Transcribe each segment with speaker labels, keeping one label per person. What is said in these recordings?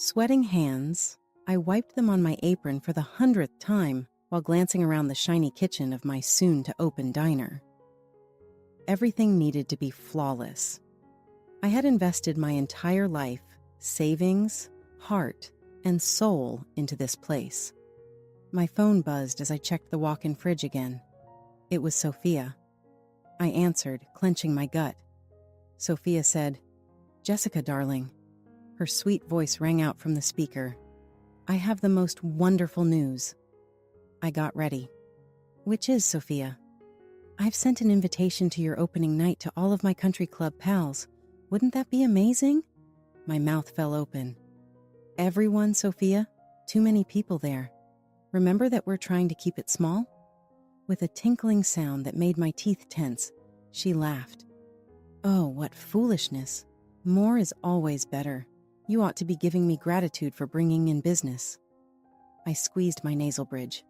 Speaker 1: Sweating hands, I wiped them on my apron for the 100th time while glancing around the shiny kitchen of my soon-to-open diner. Everything needed to be flawless. I had invested my entire life, savings, heart, and soul into this place. My phone buzzed as I checked the walk-in fridge again. It was Sophia. I answered, clenching my gut. Sophia said, "Jessica, darling." Her sweet voice rang out from the speaker. "I have the most wonderful news." I got ready. "Which is, Sophia?" "I've sent an invitation to your opening night to all of my country club pals. Wouldn't that be amazing?" My mouth fell open. "Everyone, Sophia? Too many people there. Remember that we're trying to keep it small?" With a tinkling sound that made my teeth tense, she laughed. "Oh, what foolishness. More is always better. You ought to be giving me gratitude for bringing in business." I squeezed my nasal bridge.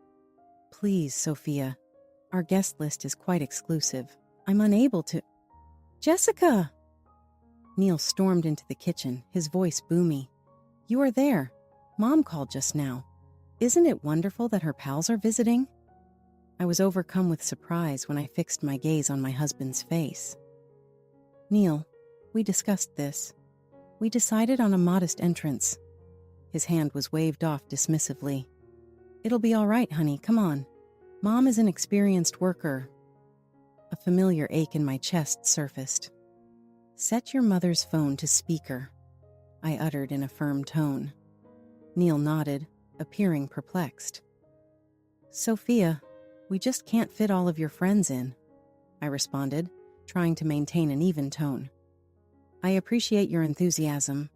Speaker 1: "Please, Sophia. Our guest list is quite exclusive. I'm unable to—" "Jessica!" Neil stormed into the kitchen, his voice boomy. "You are there. Mom called just now. Isn't it wonderful that her pals are visiting?" I was overcome with surprise when I fixed my gaze on my husband's face. "Neil, we discussed this. We decided on a modest entrance." His hand was waved off dismissively. "It'll be all right, honey. Come on. Mom is an experienced worker." A familiar ache in my chest surfaced. "Set your mother's phone to speaker," I uttered in a firm tone. Neil nodded, appearing perplexed. "Sophia, we just can't fit all of your friends in," I responded, trying to maintain an even tone. "I appreciate your enthusiasm.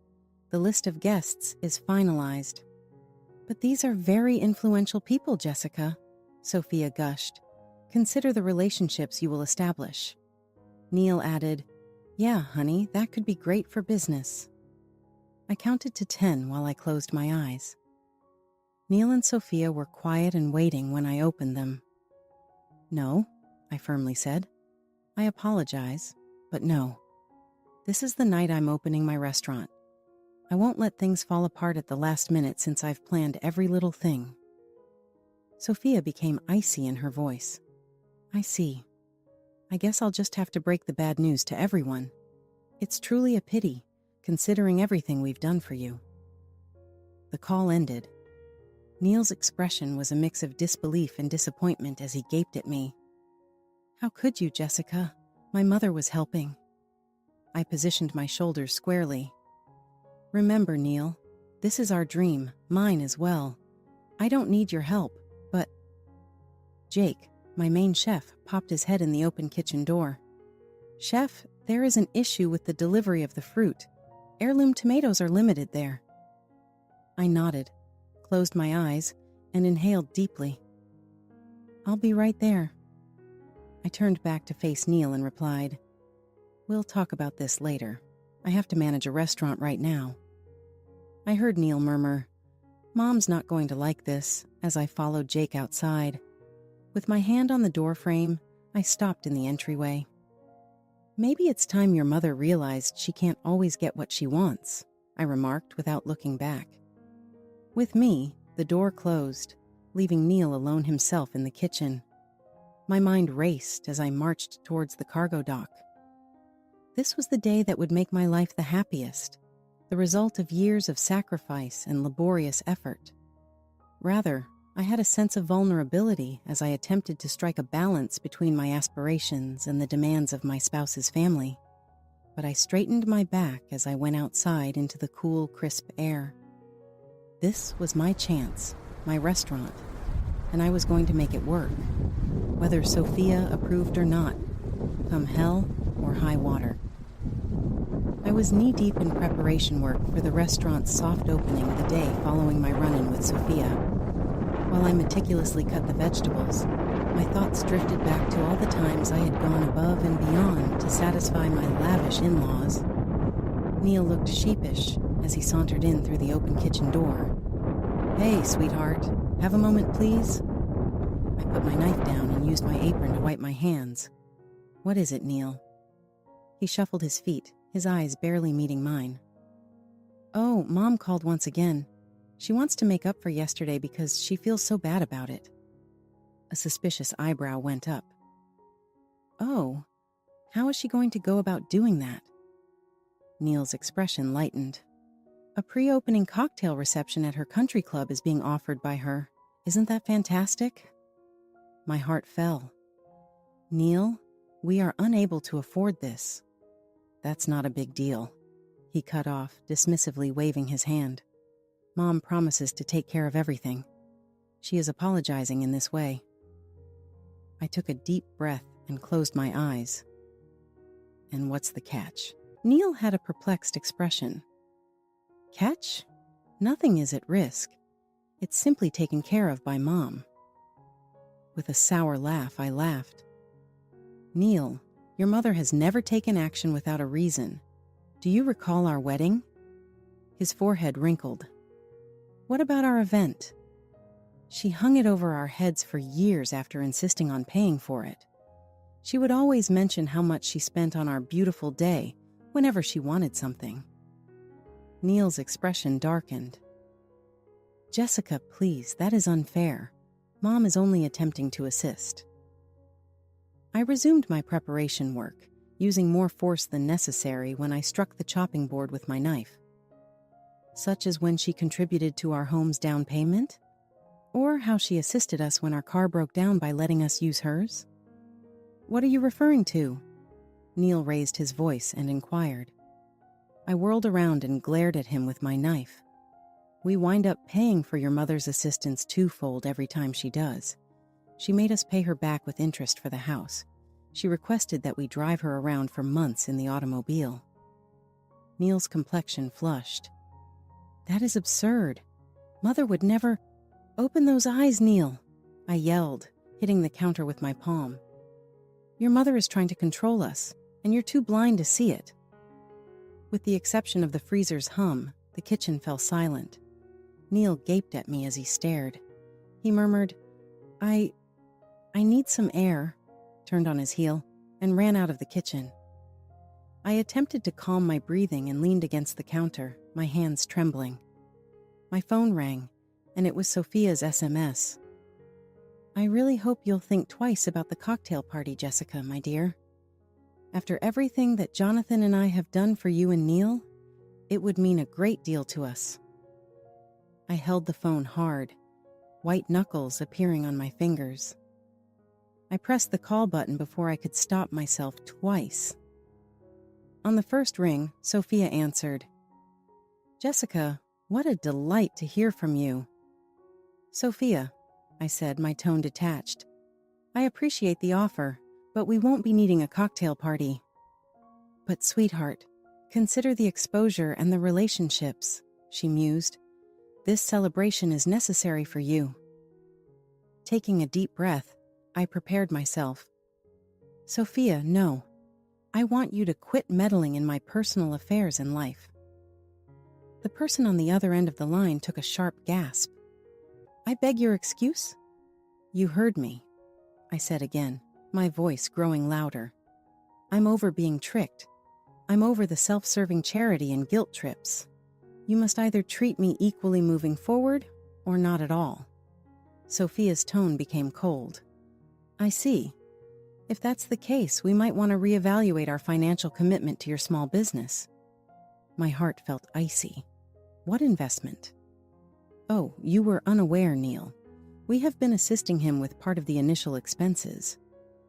Speaker 1: The list of guests is finalized." "But these are very influential people, Jessica," Sophia gushed. "Consider the relationships you will establish." Neil added, "Yeah, honey, that could be great for business." I counted to 10 while I closed my eyes. Neil and Sophia were quiet and waiting when I opened them. "No," I firmly said. "I apologize, but no. This is the night I'm opening my restaurant. I won't let things fall apart at the last minute since I've planned every little thing." Sophia became icy in her voice. "I see. I guess I'll just have to break the bad news to everyone. It's truly a pity, considering everything we've done for you." The call ended. Neil's expression was a mix of disbelief and disappointment as he gaped at me. "How could you, Jessica? My mother was helping." I positioned my shoulders squarely. "Remember, Neil, this is our dream, mine as well. I don't need your help, but—" Jake, my main chef, popped his head in the open kitchen door. "Chef, there is an issue with the delivery of the fruit. Heirloom tomatoes are limited there." I nodded, closed my eyes, and inhaled deeply. "I'll be right there." I turned back to face Neil and replied, "We'll talk about this later. I have to manage a restaurant right now." I heard Neil murmur, "Mom's not going to like this," as I followed Jake outside. With my hand on the door frame, I stopped in the entryway. "Maybe it's time your mother realized she can't always get what she wants," I remarked without looking back. With me, the door closed, leaving Neil alone himself in the kitchen. My mind raced as I marched towards the cargo dock. This was the day that would make my life the happiest, the result of years of sacrifice and laborious effort. Rather, I had a sense of vulnerability as I attempted to strike a balance between my aspirations and the demands of my spouse's family. But I straightened my back as I went outside into the cool, crisp air. This was my chance, my restaurant, and I was going to make it work, whether Sophia approved or not, come hell or high water. I was knee-deep in preparation work for the restaurant's soft opening the day following my run-in with Sophia. While I meticulously cut the vegetables, my thoughts drifted back to all the times I had gone above and beyond to satisfy my lavish in-laws. Neil looked sheepish as he sauntered in through the open kitchen door. "Hey, sweetheart, have a moment, please?" I put my knife down and used my apron to wipe my hands. "What is it, Neil?" He shuffled his feet, his eyes barely meeting mine. Oh, Mom called once again. She wants to make up for yesterday because she feels so bad about it. A suspicious eyebrow went up. Oh, how is she going to go about doing that? Neil's expression lightened. A pre-opening cocktail reception at her country club is being offered by her. Isn't that fantastic? My heart fell. Neil, we are unable to afford this. That's not a big deal. He cut off, dismissively waving his hand. Mom promises to take care of everything. She is apologizing in this way. I took a deep breath and closed my eyes. And what's the catch? Neil had a perplexed expression. Catch? Nothing is at risk. It's simply taken care of by Mom. With a sour laugh, I laughed. Neil, your mother has never taken action without a reason. Do you recall our wedding? His forehead wrinkled. What about our event? She hung it over our heads for years after insisting on paying for it. She would always mention how much she spent on our beautiful day whenever she wanted something. Neil's expression darkened. Jessica, please, that is unfair. Mom is only attempting to assist. I resumed my preparation work, using more force than necessary when I struck the chopping board with my knife. Such as when she contributed to our home's down payment? Or how she assisted us when our car broke down by letting us use hers? What are you referring to? Neil raised his voice and inquired. I whirled around and glared at him with my knife. We wind up paying for your mother's assistance twofold every time she does. She made us pay her back with interest for the house. She requested that we drive her around for months in the automobile. Neil's complexion flushed. That is absurd. Mother would never... Open those eyes, Neil, I yelled, hitting the counter with my palm. Your mother is trying to control us, and you're too blind to see it. With the exception of the freezer's hum, the kitchen fell silent. Neil gaped at me as he stared. He murmured, I need some air, turned on his heel, and ran out of the kitchen. I attempted to calm my breathing and leaned against the counter, my hands trembling. My phone rang, and it was Sophia's SMS. I really hope you'll think twice about the cocktail party, Jessica, my dear. After everything that Jonathan and I have done for you and Neil, it would mean a great deal to us. I held the phone hard, white knuckles appearing on my fingers. I pressed the call button before I could stop myself twice. On the first ring, Sophia answered. Jessica, what a delight to hear from you. Sophia, I said, my tone detached. I appreciate the offer, but we won't be needing a cocktail party. But sweetheart, consider the exposure and the relationships, she mused. This celebration is necessary for you. Taking a deep breath, I prepared myself. Sophia, no. I want you to quit meddling in my personal affairs in life. The person on the other end of the line took a sharp gasp. I beg your excuse? You heard me, I said again, my voice growing louder. I'm over being tricked. I'm over the self-serving charity and guilt trips. You must either treat me equally moving forward or not at all. Sophia's tone became cold. I see. If that's the case, we might want to reevaluate our financial commitment to your small business. My heart felt icy. What investment? Oh, you were unaware, Neil. We have been assisting him with part of the initial expenses.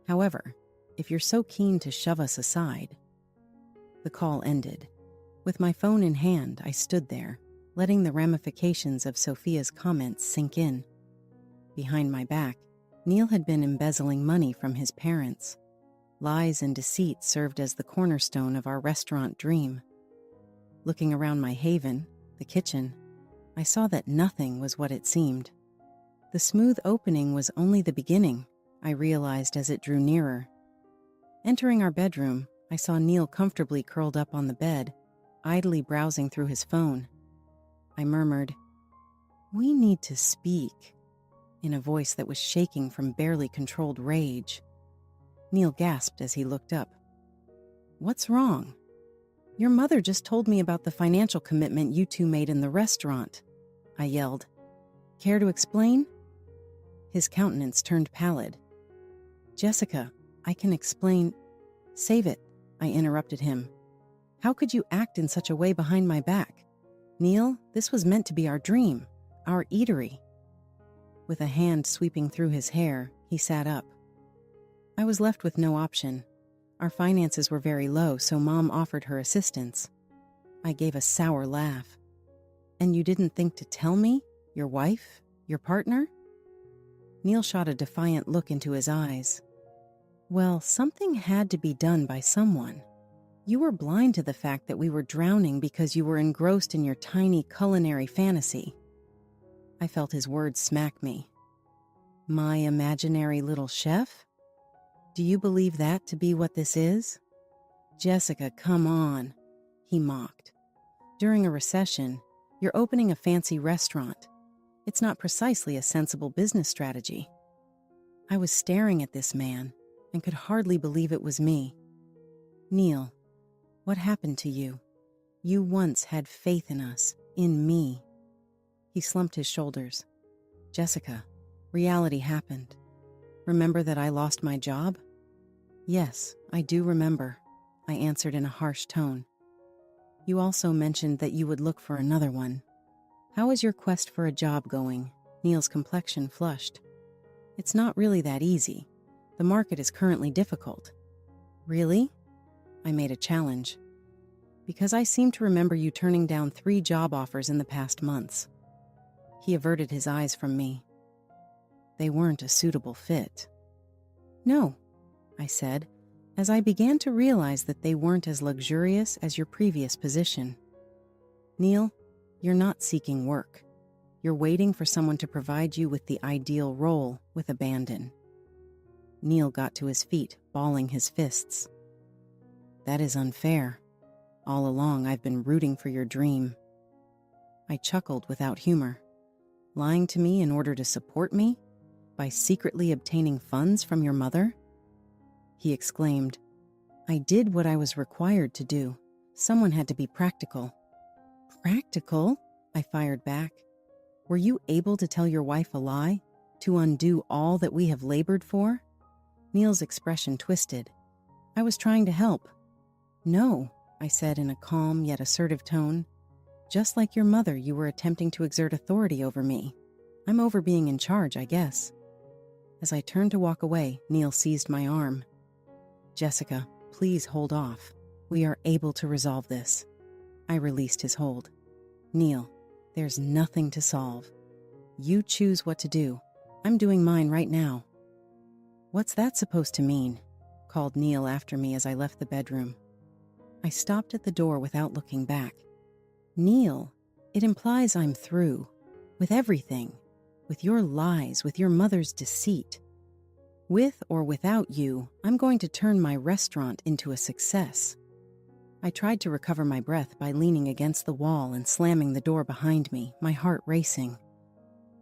Speaker 1: However, if you're so keen to shove us aside... The call ended. With my phone in hand, I stood there, letting the ramifications of Sophia's comments sink in. Behind my back, Neil had been embezzling money from his parents. Lies and deceit served as the cornerstone of our restaurant dream. Looking around my haven, the kitchen, I saw that nothing was what it seemed. The smooth opening was only the beginning, I realized as it drew nearer. Entering our bedroom, I saw Neil comfortably curled up on the bed, idly browsing through his phone. I murmured, "We need to speak," in a voice that was shaking from barely controlled rage. Neil gasped as he looked up. "What's wrong?" Your mother just told me about the financial commitment you two made in the restaurant, I yelled. Care to explain? His countenance turned pallid. Jessica, I can explain. Save it, I interrupted him. How could you act in such a way behind my back? Neil, this was meant to be our dream, our eatery. With a hand sweeping through his hair, he sat up. I was left with no option. Our finances were very low, so Mom offered her assistance. I gave a sour laugh. And you didn't think to tell me? Your wife? Your partner? Neil shot a defiant look into his eyes. Well, something had to be done by someone. You were blind to the fact that we were drowning because you were engrossed in your tiny culinary fantasy. I felt his words smack me. My imaginary little chef? Do you believe that to be what this is? Jessica, come on, he mocked. During a recession, you're opening a fancy restaurant. It's not precisely a sensible business strategy. I was staring at this man and could hardly believe it was me. Neil, what happened to you? You once had faith in us, in me. He slumped his shoulders. Jessica, reality happened. Remember that I lost my job? Yes, I do remember, I answered in a harsh tone. You also mentioned that you would look for another one. How is your quest for a job going? Neil's complexion flushed. It's not really that easy. The market is currently difficult. Really? I made a challenge. Because I seem to remember you turning down 3 job offers in the past months. He averted his eyes from me. They weren't a suitable fit. No, I said, as I began to realize that they weren't as luxurious as your previous position. Neil, you're not seeking work. You're waiting for someone to provide you with the ideal role with abandon. Neil got to his feet, balling his fists. That is unfair. All along, I've been rooting for your dream. I chuckled without humor. Lying to me in order to support me? By secretly obtaining funds from your mother? He exclaimed, I did what I was required to do. Someone had to be practical. Practical? I fired back. Were you able to tell your wife a lie? To undo all that we have labored for? Neil's expression twisted. I was trying to help. No, I said in a calm yet assertive tone. Just like your mother, you were attempting to exert authority over me. I'm over being in charge, I guess. As I turned to walk away, Neil seized my arm. Jessica, please hold off. We are able to resolve this. I released his hold. Neil, there's nothing to solve. You choose what to do. I'm doing mine right now. What's that supposed to mean? Called Neil after me as I left the bedroom. I stopped at the door without looking back. Neil, it implies I'm through. With everything. With your lies, with your mother's deceit. With or without you, I'm going to turn my restaurant into a success. I tried to recover my breath by leaning against the wall and slamming the door behind me, my heart racing.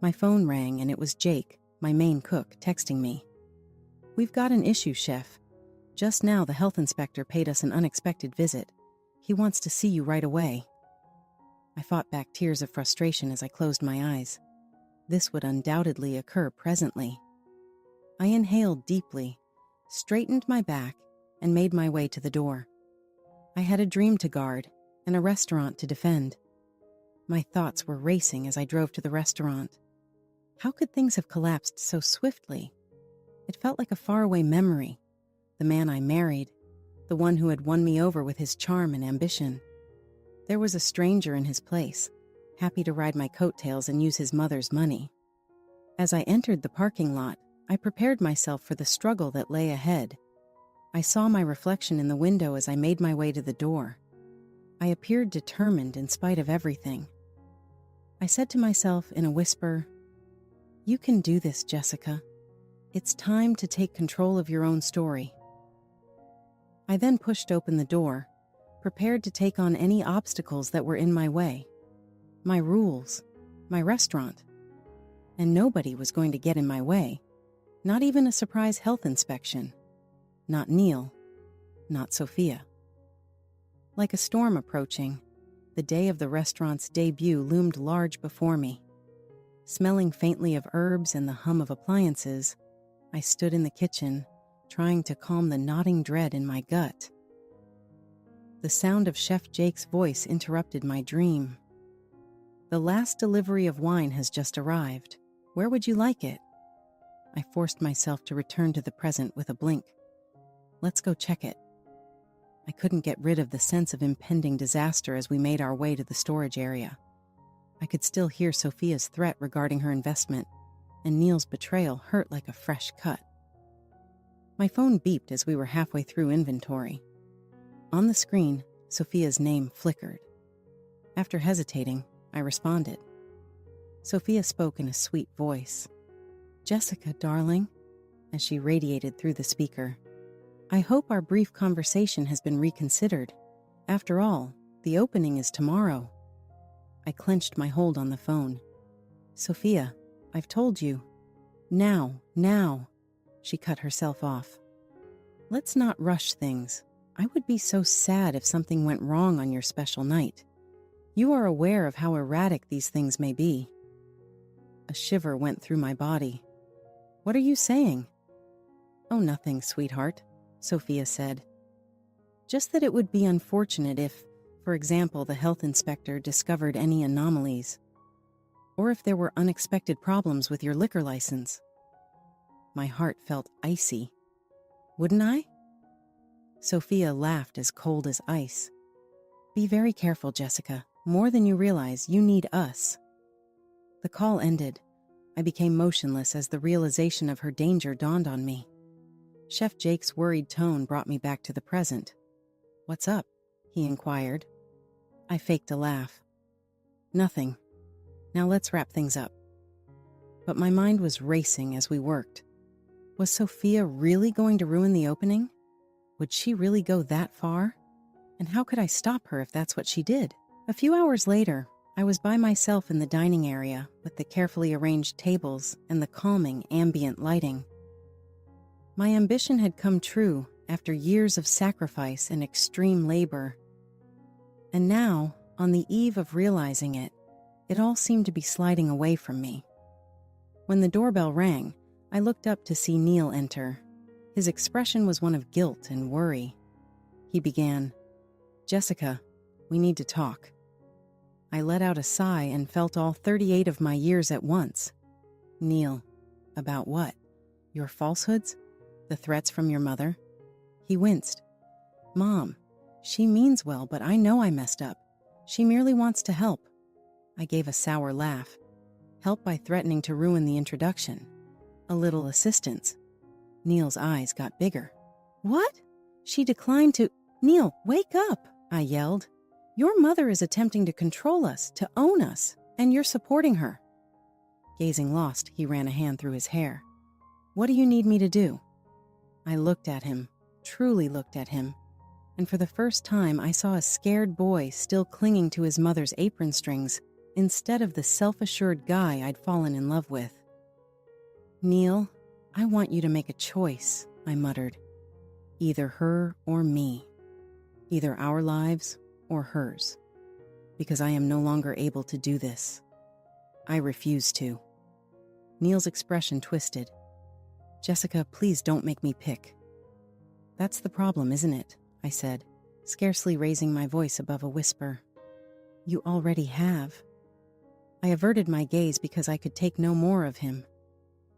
Speaker 1: My phone rang and it was Jake, my main cook, texting me. We've got an issue, chef. Just now the health inspector paid us an unexpected visit. He wants to see you right away. I fought back tears of frustration as I closed my eyes. This would undoubtedly occur presently. I inhaled deeply, straightened my back, and made my way to the door. I had a dream to guard and a restaurant to defend. My thoughts were racing as I drove to the restaurant. How could things have collapsed so swiftly? It felt like a faraway memory. The man I married, the one who had won me over with his charm and ambition. There was a stranger in his place, happy to ride my coattails and use his mother's money. As I entered the parking lot, I prepared myself for the struggle that lay ahead. I saw my reflection in the window as I made my way to the door. I appeared determined in spite of everything. I said to myself in a whisper, "You can do this, Jessica. It's time to take control of your own story." I then pushed open the door, prepared to take on any obstacles that were in my way. My rules, my restaurant. And nobody was going to get in my way. Not even a surprise health inspection. Not Neil. Not Sophia. Like a storm approaching, the day of the restaurant's debut loomed large before me. Smelling faintly of herbs and the hum of appliances, I stood in the kitchen, trying to calm the gnawing dread in my gut. The sound of Chef Jake's voice interrupted my dream. "The last delivery of wine has just arrived. Where would you like it?" I forced myself to return to the present with a blink. "Let's go check it." I couldn't get rid of the sense of impending disaster as we made our way to the storage area. I could still hear Sophia's threat regarding her investment, and Neil's betrayal hurt like a fresh cut. My phone beeped as we were halfway through inventory. On the screen, Sophia's name flickered. After hesitating, I responded. Sophia spoke in a sweet voice. "Jessica, darling," as she radiated through the speaker. "I hope our brief conversation has been reconsidered. After all, the opening is tomorrow." I clenched my hold on the phone. "Sophia, I've told you." Now. She cut herself off. "Let's not rush things. I would be so sad if something went wrong on your special night. You are aware of how erratic these things may be." A shiver went through my body. "What are you saying?" "Oh, nothing, sweetheart," Sophia said. "Just that it would be unfortunate if, for example, the health inspector discovered any anomalies, or if there were unexpected problems with your liquor license." My heart felt icy. "Wouldn't I?" Sophia laughed as cold as ice. "Be very careful, Jessica. More than you realize, you need us." The call ended. I became motionless as the realization of her danger dawned on me. Chef Jake's worried tone brought me back to the present. "What's up?" he inquired. I faked a laugh. "Nothing. Now let's wrap things up." But my mind was racing as we worked. Was Sophia really going to ruin the opening? Would she really go that far? And how could I stop her if that's what she did? A few hours later, I was by myself in the dining area with the carefully arranged tables and the calming ambient lighting. My ambition had come true after years of sacrifice and extreme labor. And now, on the eve of realizing it, it all seemed to be sliding away from me. When the doorbell rang, I looked up to see Neil enter. His expression was one of guilt and worry. He began, "Jessica, we need to talk." I let out a sigh and felt all 38 of my years at once. "Neil, about what? Your falsehoods? The threats from your mother?" He winced. "Mom, she means well, but I know I messed up. She merely wants to help." I gave a sour laugh. "Help by threatening to ruin the introduction. A little assistance." Neil's eyes got bigger. "What?" She declined to— "Neil, wake up!" I yelled. "Your mother is attempting to control us, to own us, and you're supporting her." Gazing lost, he ran a hand through his hair. "What do you need me to do?" I looked at him, truly looked at him, and for the first time I saw a scared boy still clinging to his mother's apron strings instead of the self-assured guy I'd fallen in love with. "Neil, I want you to make a choice," I muttered. "Either her or me. Either our lives or hers. Because I am no longer able to do this. I refuse to." Neil's expression twisted. "Jessica, please don't make me pick." "That's the problem, isn't it?" I said, scarcely raising my voice above a whisper. "You already have." I averted my gaze because I could take no more of him.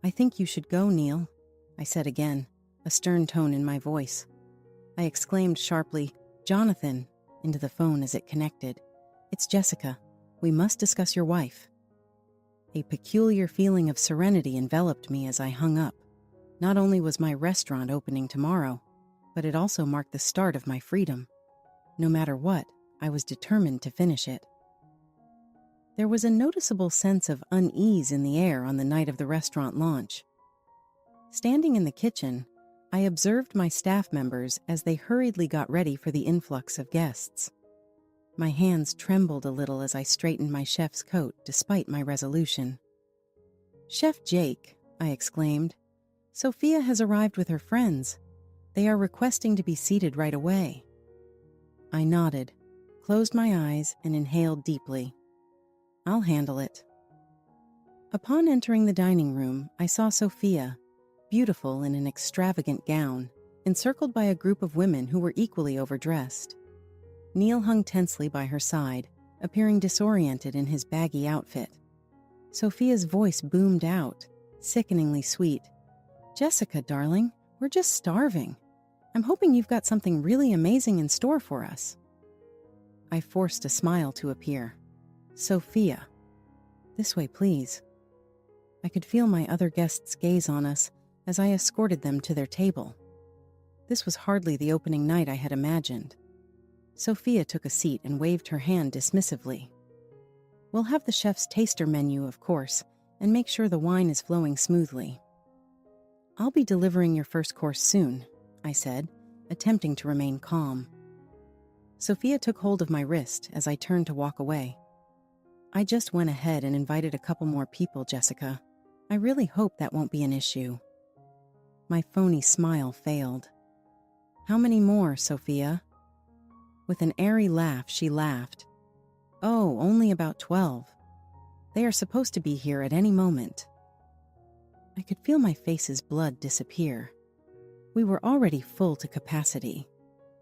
Speaker 1: "I think you should go, Neil," I said again, a stern tone in my voice. I exclaimed sharply, "Jonathan," into the phone as it connected. "It's Jessica. We must discuss your wife." A peculiar feeling of serenity enveloped me as I hung up. Not only was my restaurant opening tomorrow, but it also marked the start of my freedom. No matter what, I was determined to finish it. There was a noticeable sense of unease in the air on the night of the restaurant launch. Standing in the kitchen, I observed my staff members as they hurriedly got ready for the influx of guests. My hands trembled a little as I straightened my chef's coat despite my resolution. "Chef Jake," I exclaimed, "Sophia has arrived with her friends. They are requesting to be seated right away." I nodded, closed my eyes, and inhaled deeply. I'll handle it. Upon entering the dining room, I saw Sophia, beautiful in an extravagant gown, encircled by a group of women who were equally overdressed. Neil hung tensely by her side, appearing disoriented in his baggy outfit. Sophia's voice boomed out, sickeningly sweet. "Jessica, darling, we're just starving. I'm hoping you've got something really amazing in store for us." I forced a smile to appear. "Sophia, this way, please." I could feel my other guests' gaze on us as I escorted them to their table. This was hardly the opening night I had imagined. Sophia took a seat and waved her hand dismissively. "We'll have the chef's taster menu, of course, and make sure the wine is flowing smoothly." "I'll be delivering your first course soon," I said, attempting to remain calm. Sophia took hold of my wrist as I turned to walk away. "I just went ahead and invited a couple more people, Jessica. I really hope that won't be an issue." My phony smile failed. "How many more, Sophia?" With an airy laugh, she laughed. "Oh, only about 12. They are supposed to be here at any moment." I could feel my face's blood disappear. We were already full to capacity.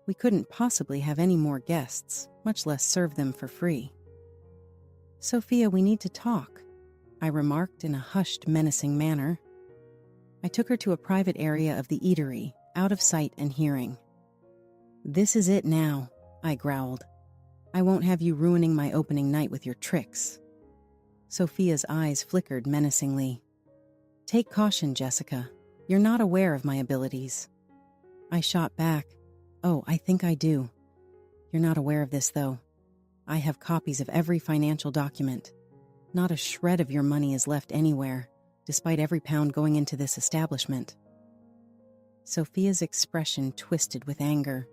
Speaker 1: We couldn't possibly have any more guests, much less serve them for free. "Sophia, we need to talk," I remarked in a hushed, menacing manner. I took her to a private area of the eatery, out of sight and hearing. "This is it now," I growled. "I won't have you ruining my opening night with your tricks." Sophia's eyes flickered menacingly. "Take caution, Jessica. You're not aware of my abilities." I shot back. "Oh, I think I do. You're not aware of this, though. I have copies of every financial document. Not a shred of your money is left anywhere, despite every pound going into this establishment." Sophia's expression twisted with anger.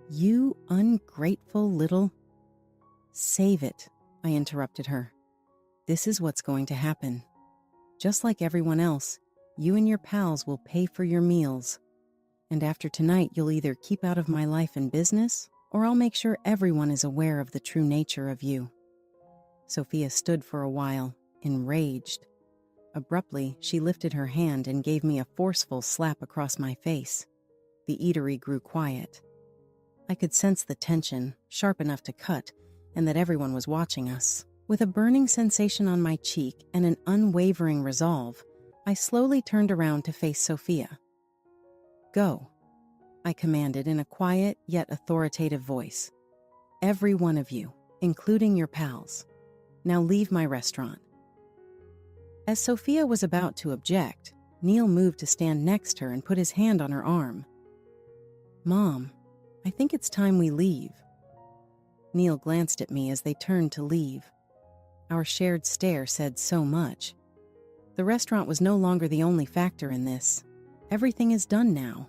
Speaker 1: "You ungrateful little—" "Save it," I interrupted her. "This is what's going to happen. Just like everyone else, you and your pals will pay for your meals. And after tonight, you'll either keep out of my life and business, or I'll make sure everyone is aware of the true nature of you." Sophia stood for a while, enraged. Abruptly, she lifted her hand and gave me a forceful slap across my face. The eatery grew quiet. I could sense the tension, sharp enough to cut, and that everyone was watching us. With a burning sensation on my cheek and an unwavering resolve, I slowly turned around to face Sophia. "Go," I commanded in a quiet yet authoritative voice. "Every one of you, including your pals. Now leave my restaurant." As Sophia was about to object, Neil moved to stand next her and put his hand on her arm. "Mom, I think it's time we leave." Neil glanced at me as they turned to leave. Our shared stare said so much. The restaurant was no longer the only factor in this. Everything is done now.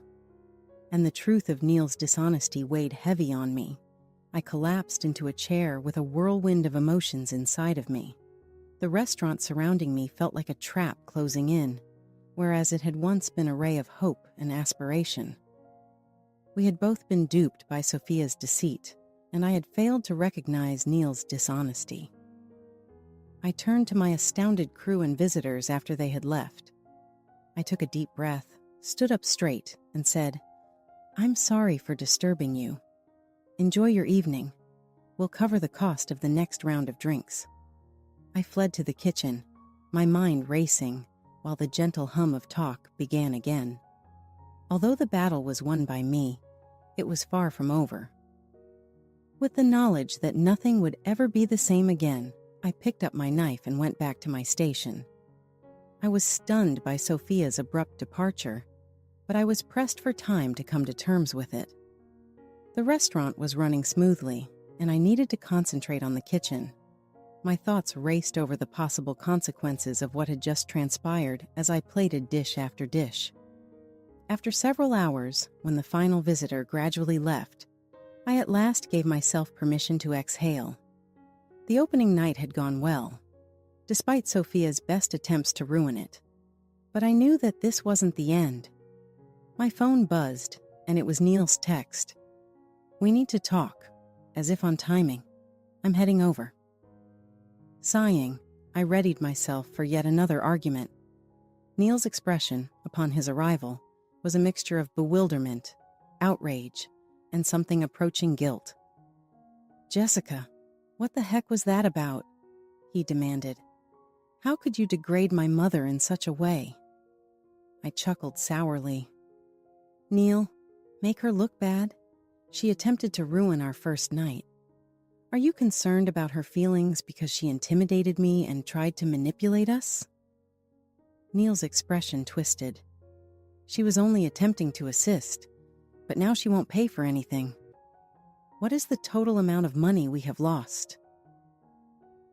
Speaker 1: And the truth of Neil's dishonesty weighed heavy on me. I collapsed into a chair with a whirlwind of emotions inside of me. The restaurant surrounding me felt like a trap closing in, whereas it had once been a ray of hope and aspiration. We had both been duped by Sophia's deceit, and I had failed to recognize Neil's dishonesty. I turned to my astounded crew and visitors after they had left. I took a deep breath, stood up straight, and said, "I'm sorry for disturbing you. Enjoy your evening. We'll cover the cost of the next round of drinks." I fled to the kitchen, my mind racing, while the gentle hum of talk began again. Although the battle was won by me, it was far from over. With the knowledge that nothing would ever be the same again, I picked up my knife and went back to my station. I was stunned by Sophia's abrupt departure, but I was pressed for time to come to terms with it. The restaurant was running smoothly, and I needed to concentrate on the kitchen. My thoughts raced over the possible consequences of what had just transpired as I plated dish after dish. After several hours, when the final visitor gradually left, I at last gave myself permission to exhale. The opening night had gone well, despite Sophia's best attempts to ruin it. But I knew that this wasn't the end. My phone buzzed, and it was Neil's text. We need to talk, as if on timing. I'm heading over. Sighing, I readied myself for yet another argument. Neil's expression, upon his arrival, was a mixture of bewilderment, outrage, and something approaching guilt. "Jessica, what the heck was that about?" he demanded. "How could you degrade my mother in such a way?" I chuckled sourly. "Neil, make her look bad? She attempted to ruin our first night. Are you concerned about her feelings because she intimidated me and tried to manipulate us?" Neil's expression twisted. "She was only attempting to assist, but now she won't pay for anything. What is the total amount of money we have lost?"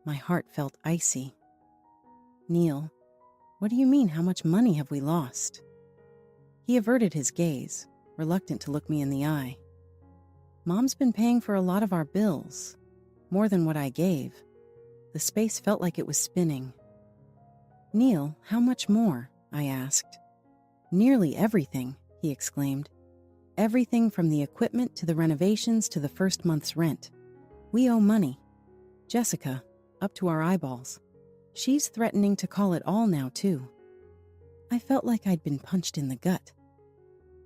Speaker 1: My heart felt icy. "Neil, what do you mean, how much money have we lost?" He averted his gaze, reluctant to look me in the eye. "Mom's been paying for a lot of our bills, more than what I gave." The space felt like it was spinning. "Neil, how much more?" I asked. "Nearly everything," he exclaimed. "Everything from the equipment to the renovations to the first month's rent. We owe money. Jessica, up to our eyeballs. She's threatening to call it all now, too." I felt like I'd been punched in the gut.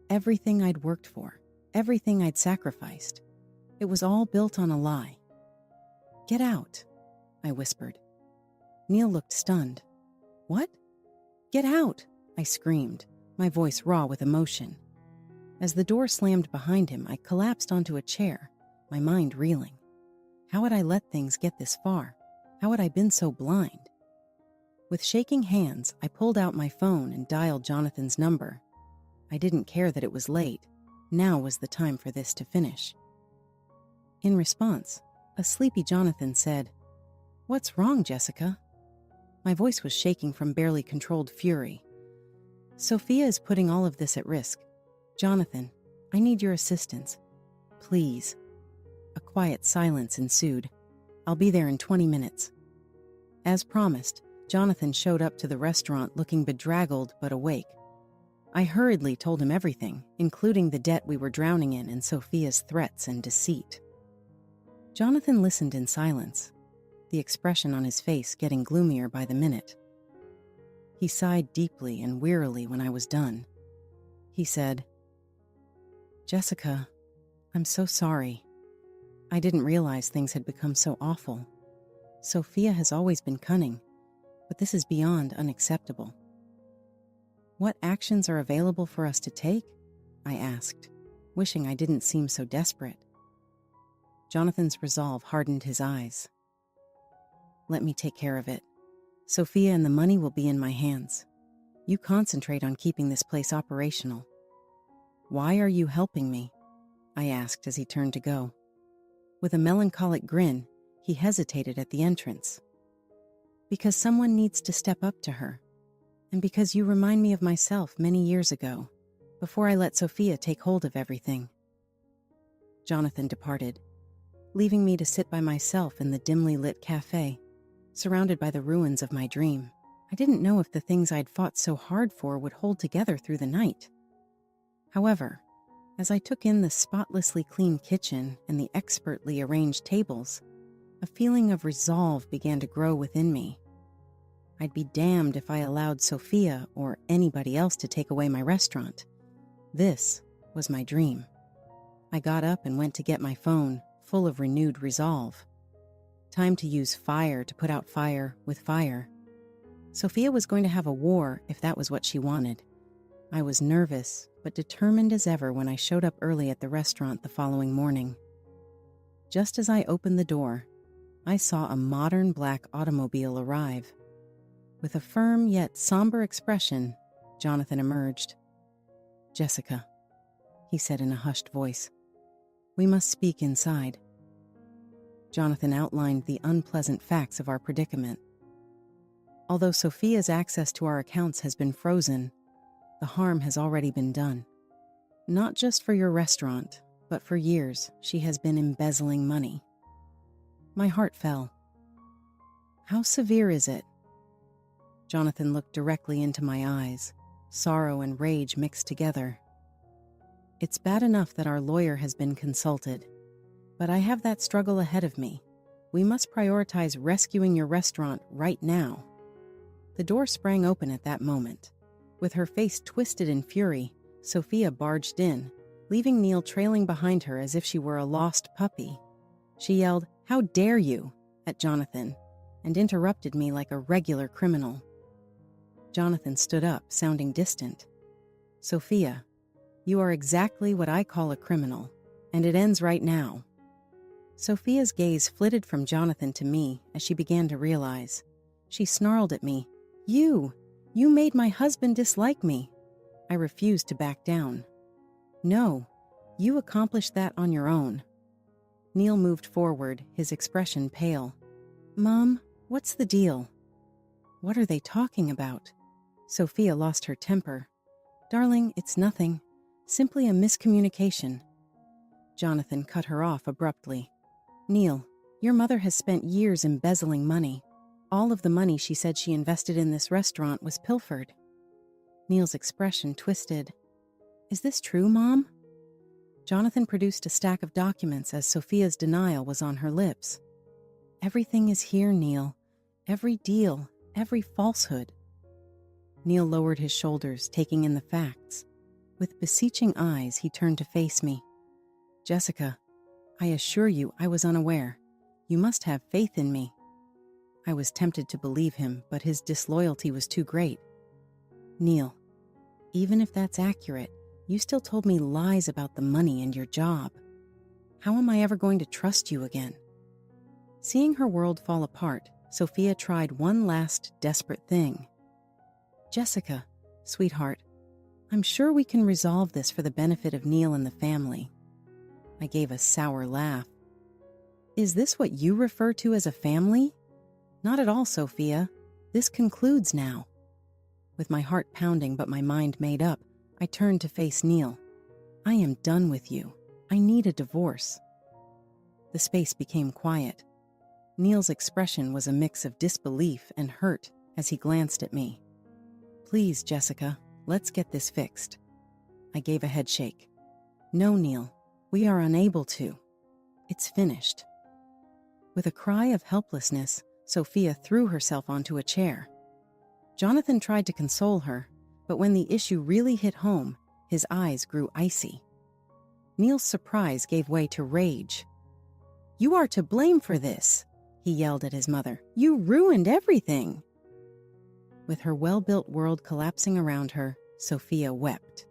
Speaker 1: Everything I'd worked for, everything I'd sacrificed, it was all built on a lie. "Get out," I whispered. Neil looked stunned. "What?" "Get out," I screamed, my voice raw with emotion. As the door slammed behind him, I collapsed onto a chair, my mind reeling. How had I let things get this far? How had I been so blind? With shaking hands, I pulled out my phone and dialed Jonathan's number. I didn't care that it was late. Now was the time for this to finish. In response, a sleepy Jonathan said, "What's wrong, Jessica?" My voice was shaking from barely controlled fury. "Sophia is putting all of this at risk. Jonathan, I need your assistance. Please." A quiet silence ensued. "I'll be there in 20 minutes. As promised, Jonathan showed up to the restaurant looking bedraggled but awake. I hurriedly told him everything, including the debt we were drowning in and Sophia's threats and deceit. Jonathan listened in silence, the expression on his face getting gloomier by the minute. He sighed deeply and wearily when I was done. He said, "Jessica, I'm so sorry. I didn't realize things had become so awful. Sophia has always been cunning, but this is beyond unacceptable." "What actions are available for us to take?" I asked, wishing I didn't seem so desperate. Jonathan's resolve hardened his eyes. "Let me take care of it. Sophia and the money will be in my hands. You concentrate on keeping this place operational." "Why are you helping me?" I asked as he turned to go. With a melancholic grin, he hesitated at the entrance. "Because someone needs to step up to her, and because you remind me of myself many years ago, before I let Sophia take hold of everything." Jonathan departed, leaving me to sit by myself in the dimly lit cafe, surrounded by the ruins of my dream. I didn't know if the things I'd fought so hard for would hold together through the night. However, as I took in the spotlessly clean kitchen and the expertly arranged tables, a feeling of resolve began to grow within me. I'd be damned if I allowed Sophia or anybody else to take away my restaurant. This was my dream. I got up and went to get my phone, full of renewed resolve. Time to use fire to put out fire with fire. Sophia was going to have a war if that was what she wanted. I was nervous, but determined as ever when I showed up early at the restaurant the following morning. Just as I opened the door, I saw a modern black automobile arrive. With a firm yet somber expression, Jonathan emerged. "Jessica," he said in a hushed voice, "we must speak inside." Jonathan outlined the unpleasant facts of our predicament. Although Sophia's access to our accounts has been frozen, the harm has already been done. Not just for your restaurant, but for years she has been embezzling money. My heart fell. "How severe is it?" Jonathan looked directly into my eyes, sorrow and rage mixed together. It's bad enough that our lawyer has been consulted, but I have that struggle ahead of me. We must prioritize rescuing your restaurant right now." The door sprang open at that moment. With her face twisted in fury, Sophia barged in, leaving Neil trailing behind her as if she were a lost puppy. She yelled, "How dare you?" at Jonathan, and interrupted me like a regular criminal. Jonathan stood up, sounding distant. "Sophia, you are exactly what I call a criminal, and it ends right now." Sophia's gaze flitted from Jonathan to me as she began to realize. She snarled at me, You made my husband dislike me." I refused to back down. "No, you accomplished that on your own." Neil moved forward, his expression pale. "Mom, what's the deal?" "What are they talking about?" Sophia lost her temper. "Darling, it's nothing. Simply a miscommunication." Jonathan cut her off abruptly. "Neil, your mother has spent years embezzling money. All of the money she said she invested in this restaurant was pilfered." Neil's expression twisted. "Is this true, Mom?" Jonathan produced a stack of documents as Sophia's denial was on her lips. "Everything is here, Neil. Every deal, every falsehood." Neil lowered his shoulders, taking in the facts. With beseeching eyes, he turned to face me. "Jessica, I assure you I was unaware. You must have faith in me." I was tempted to believe him, but his disloyalty was too great. "Neil, even if that's accurate, you still told me lies about the money and your job. How am I ever going to trust you again?" Seeing her world fall apart, Sophia tried one last desperate thing. "Jessica, sweetheart, I'm sure we can resolve this for the benefit of Neil and the family." I gave a sour laugh. "Is this what you refer to as a family?" "Not at all, Sophia. This concludes now." With my heart pounding but my mind made up, I turned to face Neil. "I am done with you. I need a divorce." The space became quiet. Neil's expression was a mix of disbelief and hurt as he glanced at me. "Please, Jessica, let's get this fixed." I gave a head shake. "No, Neil, we are unable to. It's finished." With a cry of helplessness, Sophia threw herself onto a chair. Jonathan tried to console her, but when the issue really hit home, his eyes grew icy. Neil's surprise gave way to rage. "You are to blame for this," he yelled at his mother. "You ruined everything." With her well-built world collapsing around her, Sophia wept.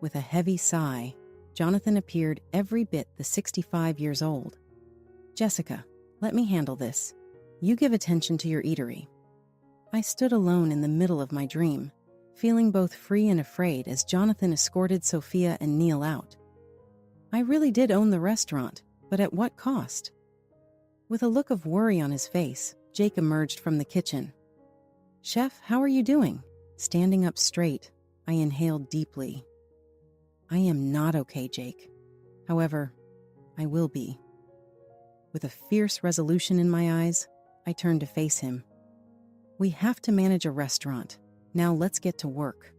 Speaker 1: With a heavy sigh, Jonathan appeared every bit the 65 years old. "Jessica, let me handle this. You give attention to your eatery." I stood alone in the middle of my dream, feeling both free and afraid as Jonathan escorted Sophia and Neil out. I really did own the restaurant, but at what cost? With a look of worry on his face, Jake emerged from the kitchen. "Chef, how are you doing?" Standing up straight, I inhaled deeply. "I am not okay, Jake. However, I will be." With a fierce resolution in my eyes, I turned to face him. "We have to manage a restaurant. Now let's get to work."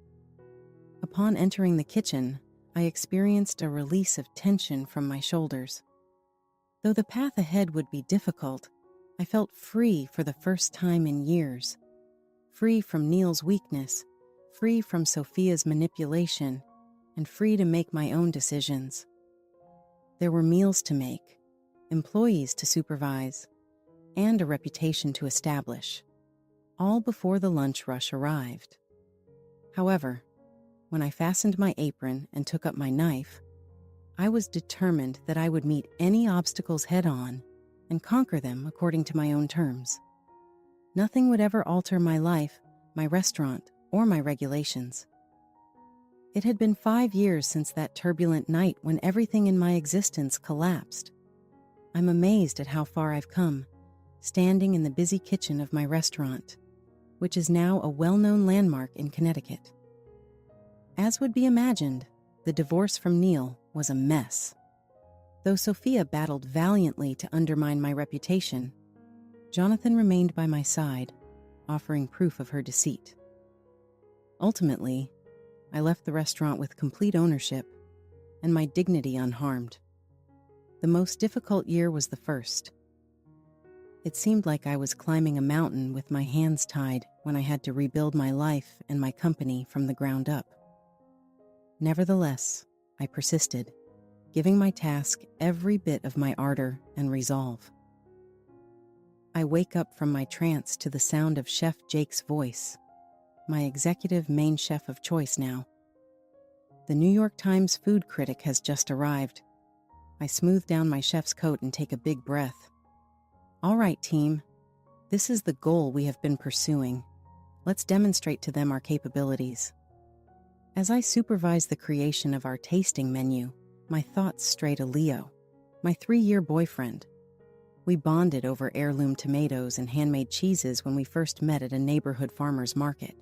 Speaker 1: Upon entering the kitchen, I experienced a release of tension from my shoulders. Though the path ahead would be difficult, I felt free for the first time in years. Free from Neil's weakness, free from Sophia's manipulation, and free to make my own decisions. There were meals to make, employees to supervise, and a reputation to establish, all before the lunch rush arrived. However, when I fastened my apron and took up my knife, I was determined that I would meet any obstacles head-on and conquer them according to my own terms. Nothing would ever alter my life, my restaurant, or my regulations. It had been 5 years since that turbulent night when everything in my existence collapsed. I'm amazed at how far I've come, standing in the busy kitchen of my restaurant, which is now a well-known landmark in Connecticut. As would be imagined, the divorce from Neil was a mess. Though Sophia battled valiantly to undermine my reputation, Jonathan remained by my side, offering proof of her deceit. Ultimately, I left the restaurant with complete ownership, and my dignity unharmed. The most difficult year was the first. It seemed like I was climbing a mountain with my hands tied when I had to rebuild my life and my company from the ground up. Nevertheless, I persisted, giving my task every bit of my ardor and resolve. I wake up from my trance to the sound of Chef Jake's voice, my executive main chef of choice now. The New York Times food critic has just arrived. I smooth down my chef's coat and take a big breath. All right, team. This is the goal we have been pursuing. Let's demonstrate to them our capabilities. As I supervise the creation of our tasting menu, my thoughts stray to Leo, my 3-year boyfriend. We bonded over heirloom tomatoes and handmade cheeses when we first met at a neighborhood farmer's market.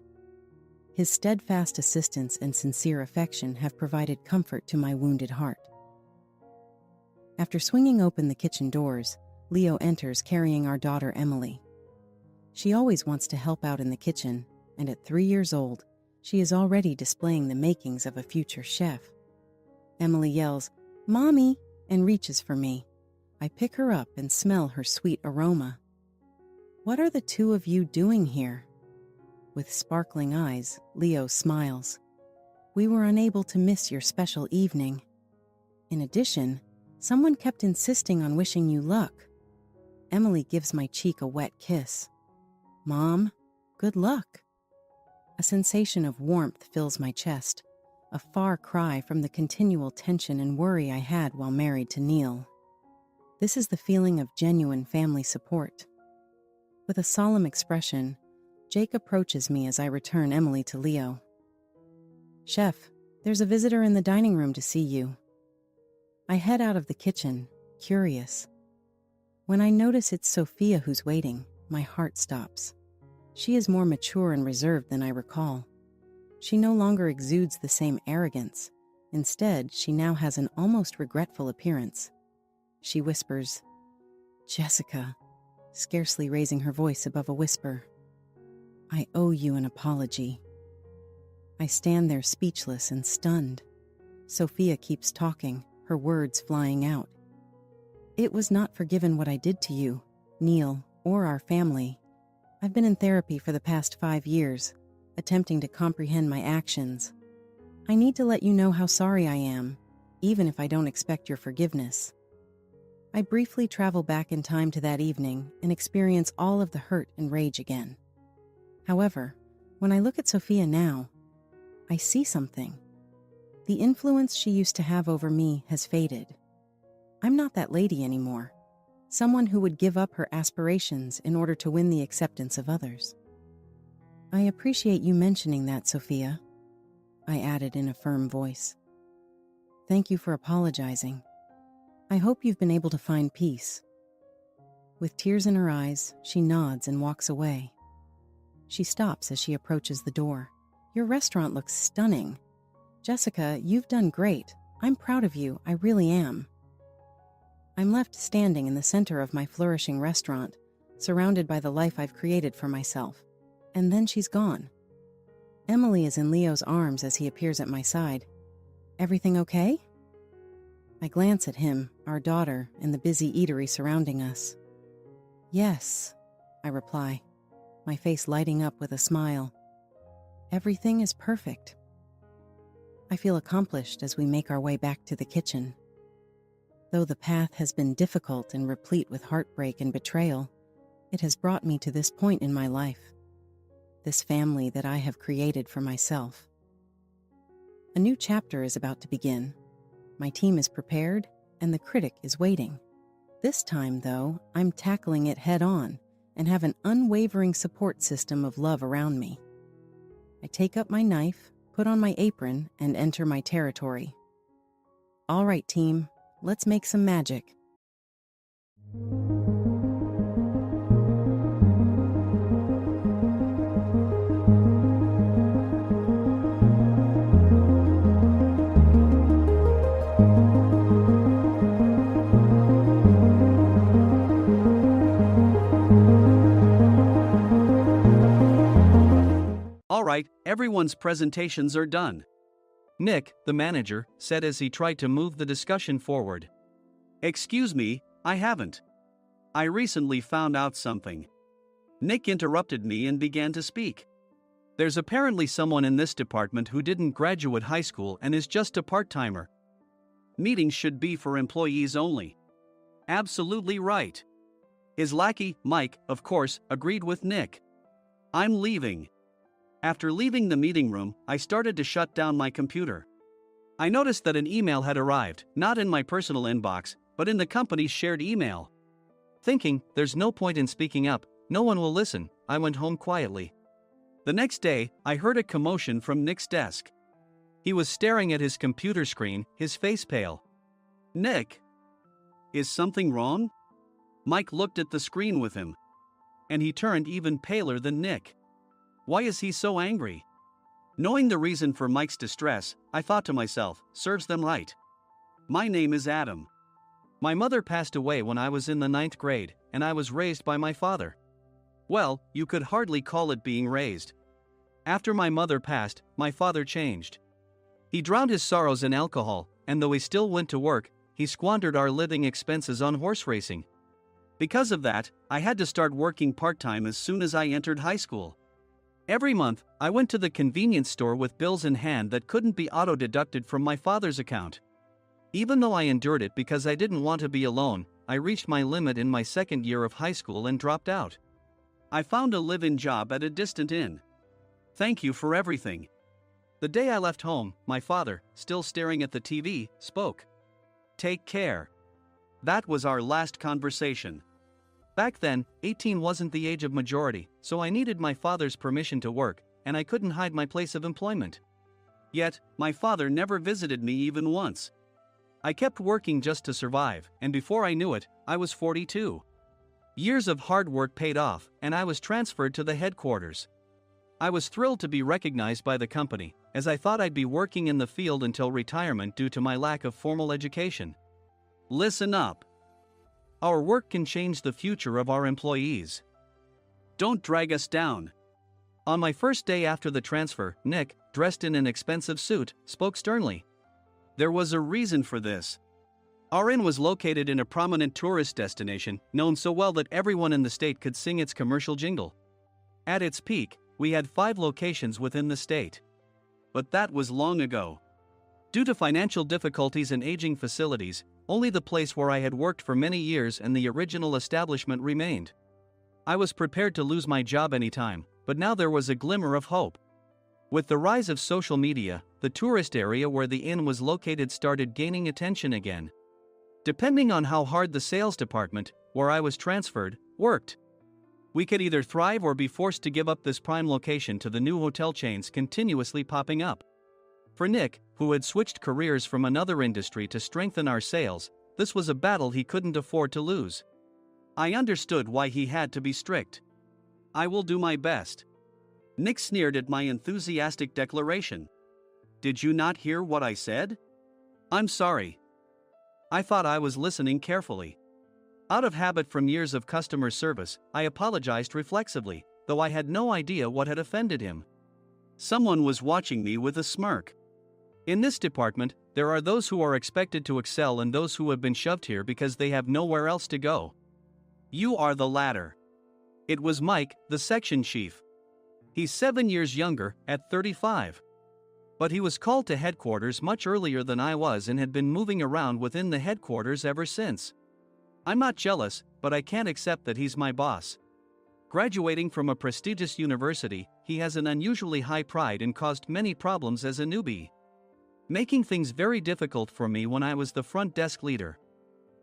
Speaker 1: His steadfast assistance and sincere affection have provided comfort to my wounded heart. After swinging open the kitchen doors, Leo enters carrying our daughter Emily. She always wants to help out in the kitchen, and at 3 years old, she is already displaying the makings of a future chef. Emily yells, "Mommy," and reaches for me. I pick her up and smell her sweet aroma. "What are the two of you doing here?" With sparkling eyes, Leo smiles. "We were unable to miss your special evening. In addition, someone kept insisting on wishing you luck." Emily gives my cheek a wet kiss. "Mom, good luck." A sensation of warmth fills my chest, a far cry from the continual tension and worry I had while married to Neil. This is the feeling of genuine family support. With a solemn expression, Jake approaches me as I return Emily to Leo. "Chef, there's a visitor in the dining room to see you." I head out of the kitchen, curious. When I notice it's Sophia who's waiting, my heart stops. She is more mature and reserved than I recall. She no longer exudes the same arrogance. Instead, she now has an almost regretful appearance. She whispers, "Jessica," scarcely raising her voice above a whisper. "I owe you an apology." I stand there speechless and stunned. Sophia keeps talking, her words flying out. "It was not forgiven what I did to you, Neil, or our family. I've been in therapy for the past 5 years, attempting to comprehend my actions. I need to let you know how sorry I am, even if I don't expect your forgiveness." I briefly travel back in time to that evening and experience all of the hurt and rage again. However, when I look at Sophia now, I see something. The influence she used to have over me has faded. I'm not that lady anymore, someone who would give up her aspirations in order to win the acceptance of others. "I appreciate you mentioning that, Sophia," I added in a firm voice. "Thank you for apologizing. I hope you've been able to find peace." With tears in her eyes, she nods and walks away. She stops as she approaches the door. "Your restaurant looks stunning. Jessica, you've done great. I'm proud of you, I really am." I'm left standing in the center of my flourishing restaurant, surrounded by the life I've created for myself. And then she's gone. Emily is in Leo's arms as he appears at my side. "Everything okay?" I glance at him, our daughter, and the busy eatery surrounding us. "Yes," I reply, my face lighting up with a smile. "Everything is perfect." I feel accomplished as we make our way back to the kitchen. Though the path has been difficult and replete with heartbreak and betrayal, it has brought me to this point in my life, this family that I have created for myself. A new chapter is about to begin. My team is prepared, and the critic is waiting. This time, though, I'm tackling it head-on and have an unwavering support system of love around me. I take up my knife, put on my apron, and enter my territory. "All right, team, let's make some magic."
Speaker 2: All right, everyone's presentations are done. Nick, the manager, said as he tried to move the discussion forward.
Speaker 3: "Excuse me, I haven't. I recently found out something." Nick interrupted me and began to speak.
Speaker 2: "There's apparently someone in this department who didn't graduate high school and is just a part-timer."
Speaker 3: "Meetings should be for employees only." "Absolutely right."
Speaker 2: His lackey, Mike, of course, agreed with Nick.
Speaker 3: "I'm leaving." After leaving the meeting room, I started to shut down my computer.
Speaker 2: I noticed that an email had arrived, not in my personal inbox, but in the company's shared email. Thinking, there's no point in speaking up, no one will listen, I went home quietly. The next day, I heard a commotion from Nick's desk. He was staring at his computer screen, his face pale.
Speaker 3: "Nick, is something wrong?" Mike looked at the screen with him.
Speaker 2: And he turned even paler than Nick.
Speaker 3: Why is he so angry? Knowing the reason for Mike's distress, I thought to myself, serves them right. My name is Adam.
Speaker 2: My mother passed away when I was in the 9th grade, and I was raised by my father. Well, you could hardly call it being raised. After my mother passed, my father changed. He drowned his sorrows in alcohol, and though he still went to work, he squandered our living expenses on horse racing. Because of that, I had to start working part-time as soon as I entered high school. Every month, I went to the convenience store with bills in hand that couldn't be auto-deducted from my father's account. Even though I endured it because I didn't want to be alone, I reached my limit in my second year of high school and dropped out.
Speaker 3: I found a live-in job at a distant inn. Thank you for everything."
Speaker 2: The day I left home, my father, still staring at the TV, spoke.
Speaker 3: "Take care." That was our last conversation.
Speaker 2: Back then, 18 wasn't the age of majority, so I needed my father's permission to work, and I couldn't hide my place of employment.
Speaker 3: Yet, my father never visited me even once.
Speaker 2: I kept working just to survive, and before I knew it, I was 42. Years of hard work paid off, and I was transferred to the headquarters. I was thrilled to be recognized by the company, as I thought I'd be working in the field until retirement due to my lack of formal education.
Speaker 3: Listen up.
Speaker 2: Our work can change the future of our employees.
Speaker 3: Don't drag us down.
Speaker 2: On my first day after the transfer, Nick, dressed in an expensive suit, spoke sternly.
Speaker 3: There was a reason for this.
Speaker 2: Our inn was located in a prominent tourist destination, known so well that everyone in the state could sing its commercial jingle. At its peak, we had 5 locations within the state.
Speaker 3: But that was long ago.
Speaker 2: Due to financial difficulties and aging facilities, only the place where I had worked for many years and the original establishment remained. I was prepared to lose my job anytime, but now there was a glimmer of hope. With the rise of social media, the tourist area where the inn was located started gaining attention again. Depending on how hard the sales department, where I was transferred, worked, we could either thrive or be forced to give up this prime location to the new hotel chains continuously popping up. For Nick, who had switched careers from another industry to strengthen our sales, this was a battle he couldn't afford to lose.
Speaker 3: I understood why he had to be strict. I will do my best. Nick sneered at my enthusiastic declaration. Did you not hear what I said?
Speaker 2: I'm sorry. I thought I was listening carefully. Out of habit from years of customer service, I apologized reflexively, though I had no idea what had offended him.
Speaker 3: Someone was watching me with a smirk.
Speaker 2: In this department, there are those who are expected to excel and those who have been shoved here because they have nowhere else to go.
Speaker 3: You are the latter.
Speaker 2: It was Mike, the section chief. He's 7 years younger, at 35. But he was called to headquarters much earlier than I was and had been moving around within the headquarters ever since. I'm not jealous, but I can't accept that he's my boss. Graduating from a prestigious university, he has an unusually high pride and caused many problems as a newbie, making things very difficult for me when I was the front desk leader.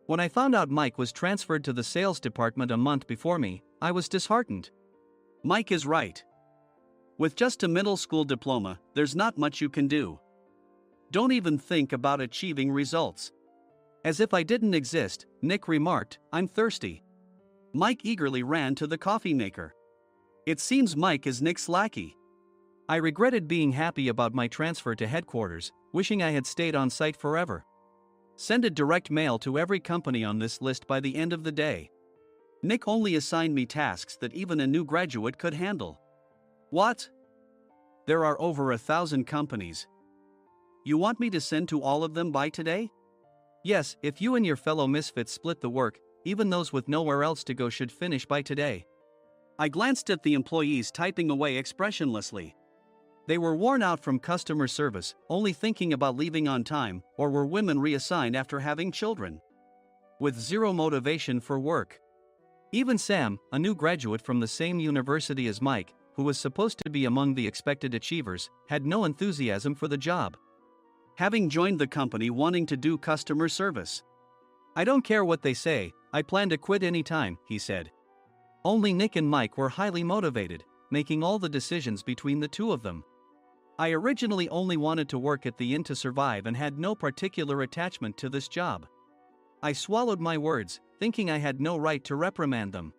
Speaker 2: When I found out Mike was transferred to the sales department a month before me, I was disheartened.
Speaker 3: Mike is right. With just a middle school diploma, there's not much you can do. Don't even think about achieving results.
Speaker 2: As if I didn't exist, Nick remarked, I'm thirsty.
Speaker 3: Mike eagerly ran to the coffee maker. It seems Mike is Nick's lackey.
Speaker 2: I regretted being happy about my transfer to headquarters, wishing I had stayed on site forever. Send a direct mail to every company on this list by the end of the day.
Speaker 3: Nick only assigned me tasks that even a new graduate could handle. What? There are over 1,000 companies. You want me to send to all of them by today?
Speaker 2: Yes, if you and your fellow misfits split the work, even those with nowhere else to go should finish by today.
Speaker 3: I glanced at the employees typing away expressionlessly.
Speaker 2: They were worn out from customer service, only thinking about leaving on time, or were women reassigned after having children. With zero motivation for work. Even Sam, a new graduate from the same university as Mike, who was supposed to be among the expected achievers, had no enthusiasm for the job.
Speaker 3: Having joined the company wanting to do customer service.
Speaker 2: I don't care what they say, I plan to quit anytime, he said. Only Nick and Mike were highly motivated, making all the decisions between the two of them. I originally only wanted to work at the inn to survive and had no particular attachment to this job. I swallowed my words, thinking I had no right to reprimand them.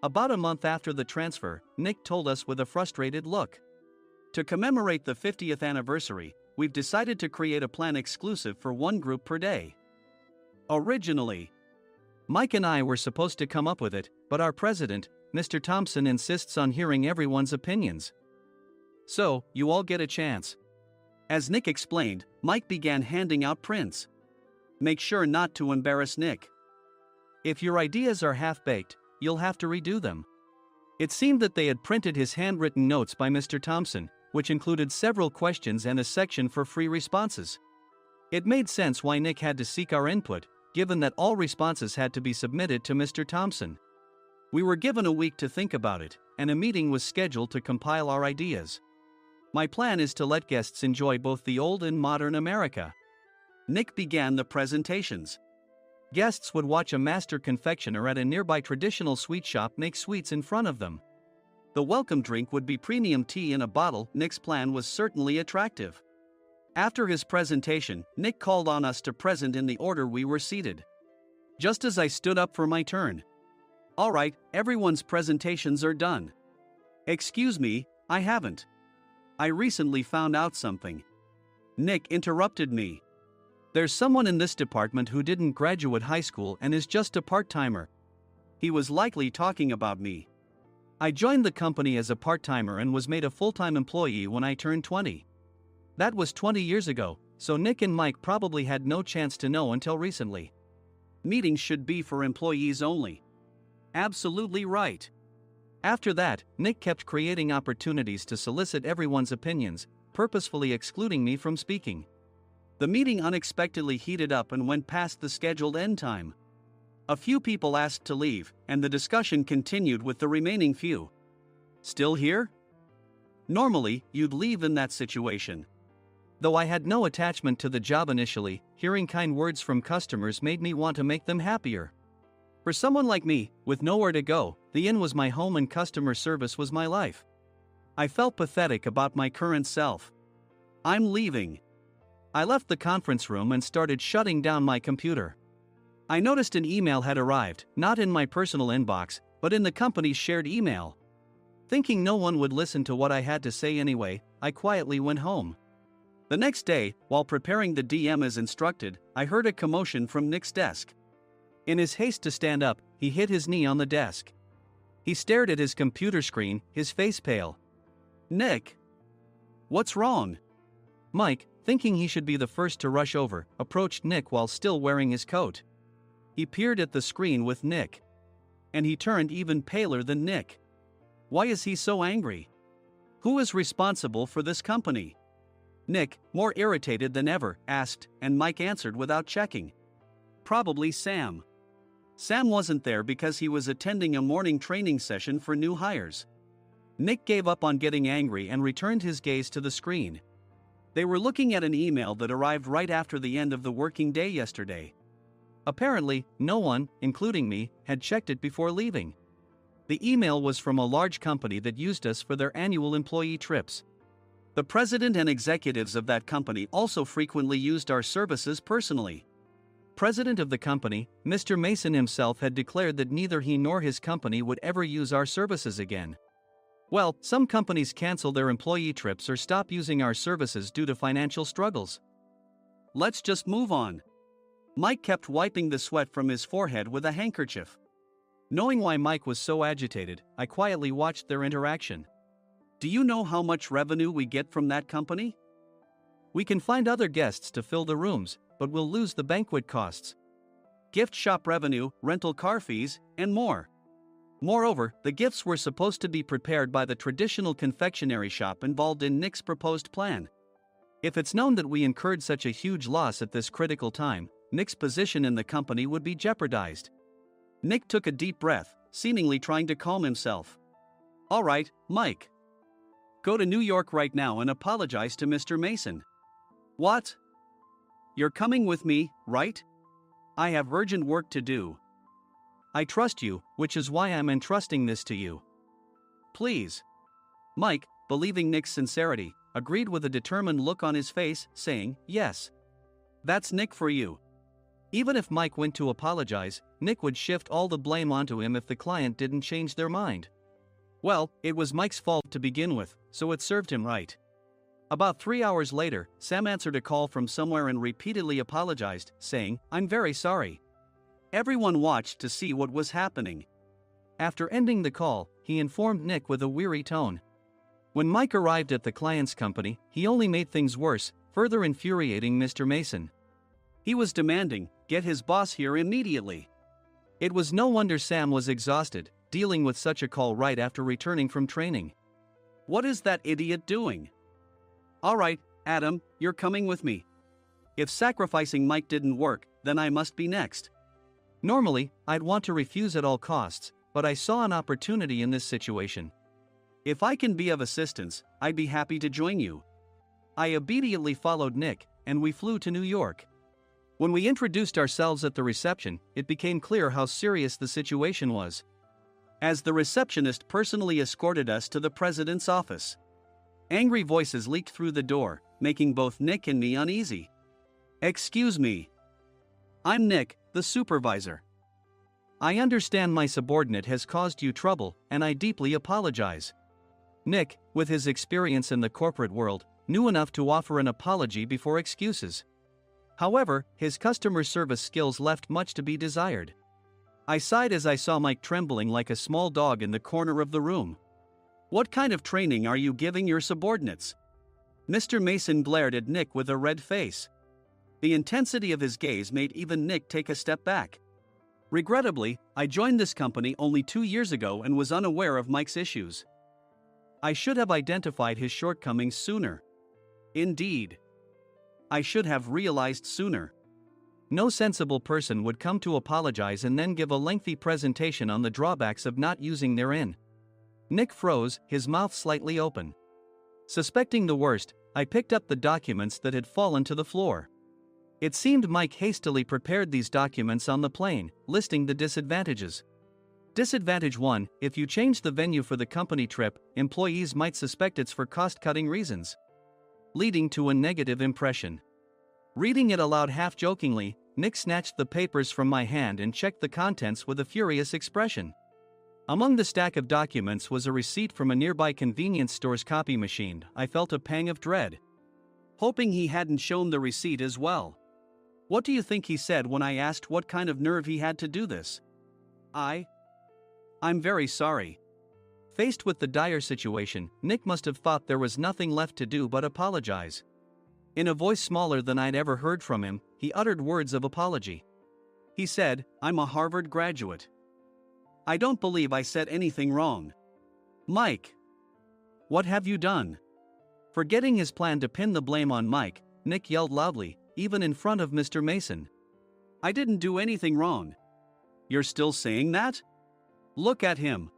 Speaker 2: About a month after the transfer, Nick told us with a frustrated look.
Speaker 3: To commemorate the 50th anniversary, we've decided to create a plan exclusive for one group per day. Originally,
Speaker 2: Mike and I were supposed to come up with it, but our president, Mr. Thompson, insists on hearing everyone's opinions. So, you all get a chance.
Speaker 3: As Nick explained, Mike began handing out prints. Make sure not to embarrass Nick.
Speaker 2: If your ideas are half-baked, you'll have to redo them. It seemed that they had printed his handwritten notes by Mr. Thompson, which included several questions and a section for free responses. It made sense why Nick had to seek our input, given that all responses had to be submitted to Mr. Thompson. We were given a week to think about it, and a meeting was scheduled to compile our ideas. My plan is to let guests enjoy both the old and modern America.
Speaker 3: Nick began the presentations.
Speaker 2: Guests would watch a master confectioner at a nearby traditional sweet shop make sweets in front of them.
Speaker 3: The welcome drink would be premium tea in a bottle. Nick's plan was certainly attractive. After his presentation, Nick called on us to present in the order we were seated. Just as I stood up for my turn. All right, everyone's presentations are done. Excuse me, I haven't. I recently found out something. Nick interrupted me.
Speaker 2: There's someone in this department who didn't graduate high school and is just a part-timer.
Speaker 3: He was likely talking about me.
Speaker 2: I joined the company as a part-timer and was made a full-time employee when I turned 20. That was 20 years ago, so Nick and Mike probably had no chance to know until recently.
Speaker 3: Meetings should be for employees only. Absolutely right.
Speaker 2: After that, Nick kept creating opportunities to solicit everyone's opinions, purposefully excluding me from speaking.
Speaker 3: The meeting unexpectedly heated up and went past the scheduled end time. A few people asked to leave, and the discussion continued with the remaining few. Still here? Normally, you'd leave in that situation.
Speaker 2: Though I had no attachment to the job initially, hearing kind words from customers made me want to make them happier. For someone like me, with nowhere to go, the inn was my home and customer service was my life. I felt pathetic about my current self.
Speaker 3: I'm leaving.
Speaker 2: I left the conference room and started shutting down my computer. I noticed an email had arrived, not in my personal inbox, but in the company's shared email. Thinking no one would listen to what I had to say anyway, I quietly went home.
Speaker 3: The next day, while preparing the DM as instructed, I heard a commotion from Nick's desk.
Speaker 2: In his haste to stand up, he hit his knee on the desk. He stared at his computer screen, his face pale.
Speaker 3: Nick! What's wrong?
Speaker 2: Mike, thinking he should be the first to rush over, approached Nick while still wearing his coat. He peered at the screen with Nick. And he turned even paler than Nick.
Speaker 3: Why is he so angry? Who is responsible for this company?
Speaker 2: Nick, more irritated than ever, asked, and Mike answered without checking.
Speaker 3: Probably Sam. Sam wasn't there because he was attending a morning training session for new hires.
Speaker 2: Nick gave up on getting angry and returned his gaze to the screen.
Speaker 3: They were looking at an email that arrived right after the end of the working day yesterday.
Speaker 2: Apparently, no one, including me, had checked it before leaving. The email was from a large company that used us for their annual employee trips.
Speaker 3: The president and executives of that company also frequently used our services personally.
Speaker 2: President of the company, Mr. Mason himself, had declared that neither he nor his company would ever use our services again. Well, some companies cancel their employee trips or stop using our services due to financial struggles.
Speaker 3: Let's just move on. Mike kept wiping the sweat from his forehead with a handkerchief.
Speaker 2: Knowing why Mike was so agitated, I quietly watched their interaction.
Speaker 3: Do you know how much revenue we get from that company?
Speaker 2: We can find other guests to fill the rooms, but we'll lose the banquet costs, gift shop revenue, rental car fees, and more. Moreover, the gifts were supposed to be prepared by the traditional confectionery shop involved in Nick's proposed plan. If it's known that we incurred such a huge loss at this critical time, Nick's position in the company would be jeopardized. Nick took a deep breath, seemingly trying to calm himself. All right, Mike. Go to New York right now and apologize to Mr. Mason. What? You're coming with me, right? I have urgent work to do. I trust you, which is why I'm entrusting this to you. Please. Mike, believing Nick's sincerity, agreed with a determined look on his face, saying, yes. That's Nick for you. Even if Mike went to apologize, Nick would shift all the blame onto him if the client didn't change their mind. Well, it was Mike's fault to begin with, so it served him right. About 3 hours later, Sam answered a call from somewhere and repeatedly apologized, saying, I'm very sorry. Everyone watched to see what was happening. After ending the call, he informed Nick with a weary tone. When Mike arrived at the client's company, he only made things worse, further infuriating Mr. Mason. He was demanding, get his boss here immediately. It was no wonder Sam was exhausted, dealing with such a call right after returning from training. What is that idiot doing? All right, Adam, you're coming with me. If sacrificing Mike didn't work, then I must be next. Normally, I'd want to refuse at all costs, but I saw an opportunity in this situation. If I can be of assistance, I'd be happy to join you. I obediently followed Nick, and we flew to New York. When we introduced ourselves at the reception, it became clear how serious the situation was, as the receptionist personally escorted us to the president's office. Angry voices leaked through the door, making both Nick and me uneasy. Excuse me. I'm Nick, the supervisor. I understand my subordinate has caused you trouble, and I deeply apologize. Nick, with his experience in the corporate world, knew enough to offer an apology before excuses. However, his customer service skills left much to be desired. I sighed as I saw Mike trembling like a small dog in the corner of the room. What kind of training are you giving your subordinates? Mr. Mason glared at Nick with a red face. The intensity of his gaze made even Nick take a step back. Regrettably, I joined this company only 2 years ago and was unaware of Mike's issues. I should have identified his shortcomings sooner. Indeed. I should have realized sooner. No sensible person would come to apologize and then give a lengthy presentation on the drawbacks of not using their in. Nick froze, his mouth slightly open. Suspecting the worst, I picked up the documents that had fallen to the floor. It seemed Mike hastily prepared these documents on the plane, listing the disadvantages. Disadvantage 1: if you change the venue for the company trip, employees might suspect it's for cost-cutting reasons, leading to a negative impression. Reading it aloud half-jokingly, Nick snatched the papers from my hand and checked the contents with a furious expression. Among the stack of documents was a receipt from a nearby convenience store's copy machine. I felt a pang of dread, hoping he hadn't shown the receipt as well. What do you think he said when I asked what kind of nerve he had to do this? I'm very sorry. Faced with the dire situation, Nick must have thought there was nothing left to do but apologize. In a voice smaller than I'd ever heard from him, he uttered words of apology. He said, I'm a Harvard graduate. I don't believe I said anything wrong. Mike! What have you done? Forgetting his plan to pin the blame on Mike, Nick yelled loudly, even in front of Mr. Mason. I didn't do anything wrong. You're still saying that? Look at him.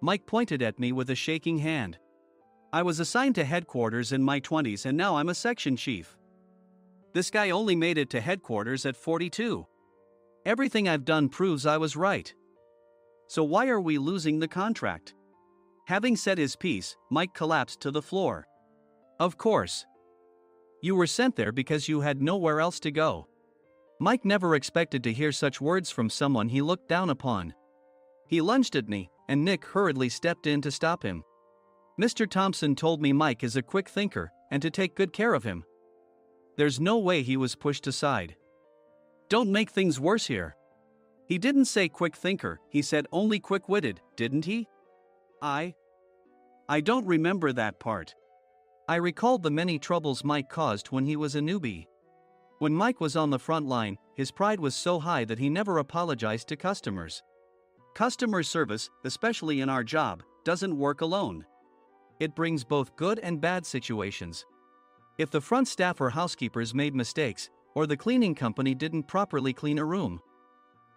Speaker 2: Mike pointed at me with a shaking hand. I was assigned to headquarters in my 20s and now I'm a section chief. This guy only made it to headquarters at 42. Everything I've done proves I was right. So why are we losing the contract? Having said his piece, Mike collapsed to the floor. Of course. You were sent there because you had nowhere else to go. Mike never expected to hear such words from someone he looked down upon. He lunged at me, and Nick hurriedly stepped in to stop him. Mr. Thompson told me Mike is a quick thinker, and to take good care of him. There's no way he was pushed aside. Don't make things worse here. He didn't say quick thinker, he said only quick-witted, didn't he? I don't remember that part. I recalled the many troubles Mike caused when he was a newbie. When Mike was on the front line, his pride was so high that he never apologized to customers. Customer service, especially in our job, doesn't work alone. It brings both good and bad situations. If the front staff or housekeepers made mistakes, or the cleaning company didn't properly clean a room,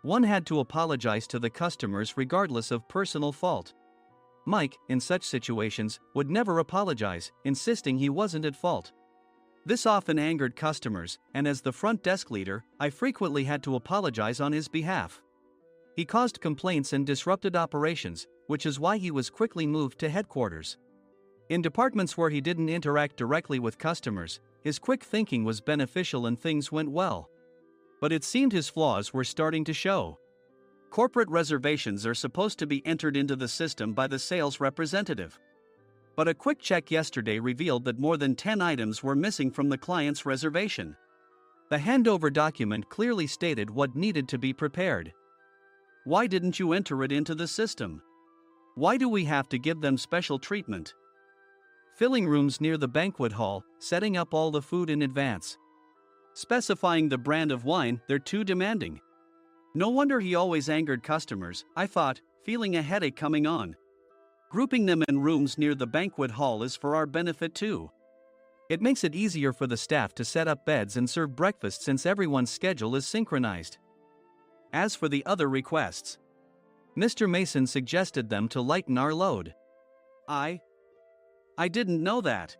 Speaker 2: one had to apologize to the customers regardless of personal fault. Mike, in such situations, would never apologize, insisting he wasn't at fault. This often angered customers, and as the front desk leader, I frequently had to apologize on his behalf. He caused complaints and disrupted operations, which is why he was quickly moved to headquarters. In departments where he didn't interact directly with customers, his quick thinking was beneficial and things went well. But it seemed his flaws were starting to show. Corporate reservations are supposed to be entered into the system by the sales representative. But a quick check yesterday revealed that more than 10 items were missing from the client's reservation. The handover document clearly stated what needed to be prepared. Why didn't you enter it into the system? Why do we have to give them special treatment? Filling rooms near the banquet hall, setting up all the food in advance. Specifying the brand of wine, they're too demanding. No wonder he always angered customers, I thought, feeling a headache coming on. Grouping them in rooms near the banquet hall is for our benefit too. It makes it easier for the staff to set up beds and serve breakfast since everyone's schedule is synchronized. As for the other requests, Mr. Mason suggested them to lighten our load. I didn't know that.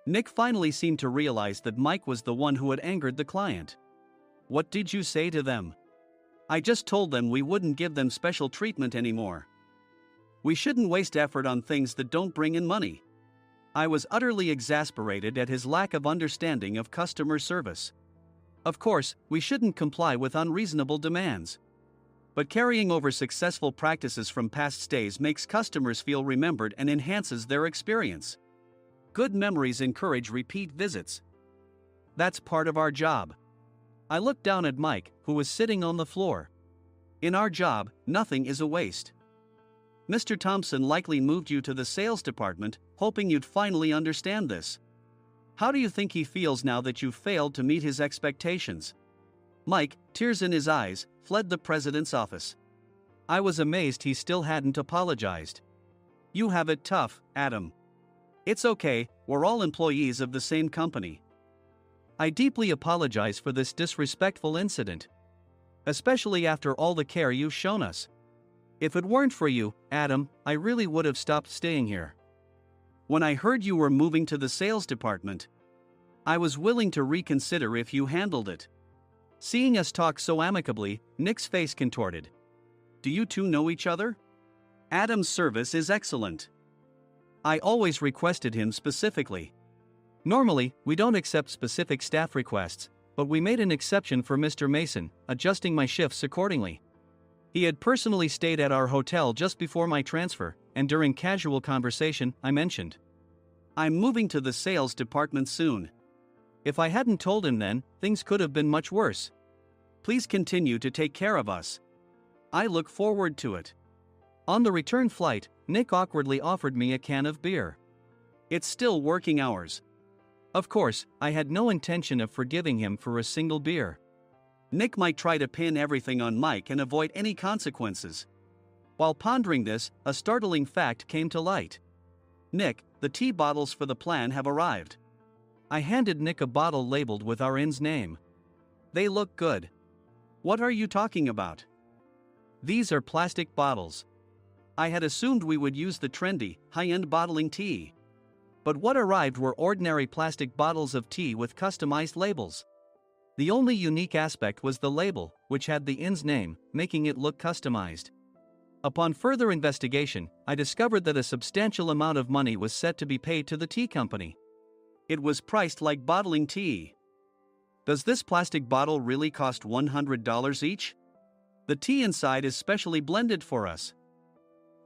Speaker 2: Nick finally seemed to realize that Mike was the one who had angered the client. What did you say to them? I just told them we wouldn't give them special treatment anymore. We shouldn't waste effort on things that don't bring in money. I was utterly exasperated at his lack of understanding of customer service. Of course, we shouldn't comply with unreasonable demands. But carrying over successful practices from past stays makes customers feel remembered and enhances their experience. Good memories encourage repeat visits. That's part of our job. I looked down at Mike, who was sitting on the floor. In our job, nothing is a waste. Mr. Thompson likely moved you to the sales department, hoping you'd finally understand this. How do you think he feels now that you failed to meet his expectations? Mike, tears in his eyes, fled the president's office. I was amazed he still hadn't apologized. You have it tough, Adam. It's okay, we're all employees of the same company. I deeply apologize for this disrespectful incident. Especially after all the care you've shown us. If it weren't for you, Adam, I really would have stopped staying here. When I heard you were moving to the sales department, I was willing to reconsider if you handled it. Seeing us talk so amicably, Nick's face contorted. Do you two know each other? Adam's service is excellent. I always requested him specifically. Normally, we don't accept specific staff requests, but we made an exception for Mr. Mason, adjusting my shifts accordingly. He had personally stayed at our hotel just before my transfer, and during casual conversation, I mentioned, I'm moving to the sales department soon. If I hadn't told him then, things could have been much worse. Please continue to take care of us. I look forward to it. On the return flight, Nick awkwardly offered me a can of beer. It's still working hours. Of course, I had no intention of forgiving him for a single beer. Nick might try to pin everything on Mike and avoid any consequences. While pondering this, a startling fact came to light. Nick, the tea bottles for the plan have arrived. I handed Nick a bottle labeled with our inn's name. They look good. What are you talking about? These are plastic bottles. I had assumed we would use the trendy, high-end bottling tea. But what arrived were ordinary plastic bottles of tea with customized labels. The only unique aspect was the label, which had the inn's name, making it look customized. Upon further investigation, I discovered that a substantial amount of money was set to be paid to the tea company. It was priced like bottling tea. Does this plastic bottle really cost $100 each? The tea inside is specially blended for us.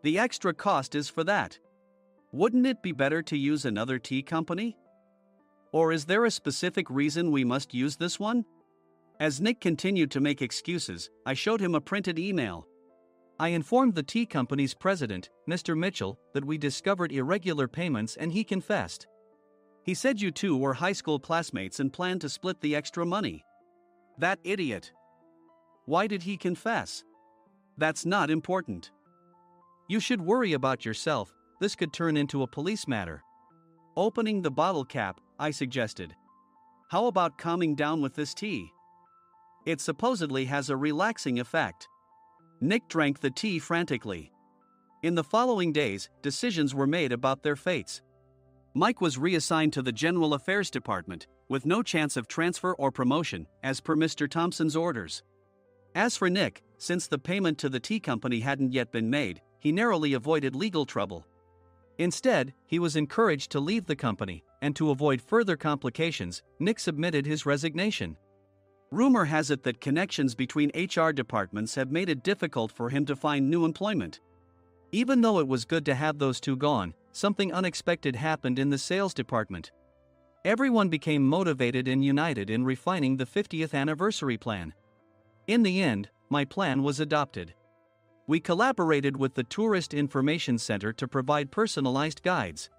Speaker 2: The extra cost is for that. Wouldn't it be better to use another tea company? Or is there a specific reason we must use this one? As Nick continued to make excuses, I showed him a printed email. I informed the tea company's president, Mr. Mitchell, that we discovered irregular payments and he confessed.
Speaker 3: He said you two were high school classmates and planned to split the extra money. That idiot. Why did he confess? That's not important. You should worry about yourself, this could turn into a police matter. Opening the bottle cap, I suggested. How about calming down with this tea? It supposedly has a relaxing effect. Nick drank the tea frantically. In the following days, decisions were made about their fates. Mike was reassigned to the General Affairs Department, with no chance of transfer or promotion, as per Mr. Thompson's orders. As for Nick, since the payment to the tea company hadn't yet been made, he narrowly avoided legal trouble. Instead, he was encouraged to leave the company, and to avoid further complications, Nick submitted his resignation. Rumor has it that connections between HR departments have made it difficult for him to find new employment. Even though it was good to have those two gone, something unexpected happened in the sales department. Everyone became motivated and united in refining the 50th anniversary plan. In the end, my plan was adopted. We collaborated with the Tourist Information Center to provide personalized guides.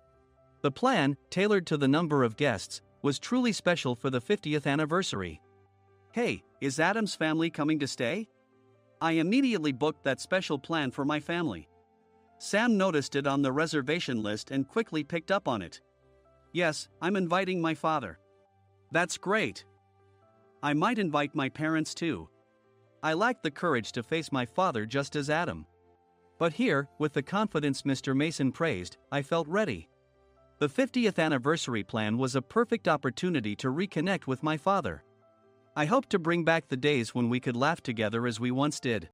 Speaker 3: The plan, tailored to the number of guests, was truly special for the 50th anniversary. Hey, is Adam's family coming to stay? I immediately booked that special plan for my family. Sam noticed it on the reservation list and quickly picked up on it. Yes, I'm inviting my father. That's great. I might invite my parents too. I lacked the courage to face my father just as Adam. But here, with the confidence Mr. Mason praised, I felt ready. The 50th anniversary plan was a perfect opportunity to reconnect with my father. I hoped to bring back the days when we could laugh together as we once did.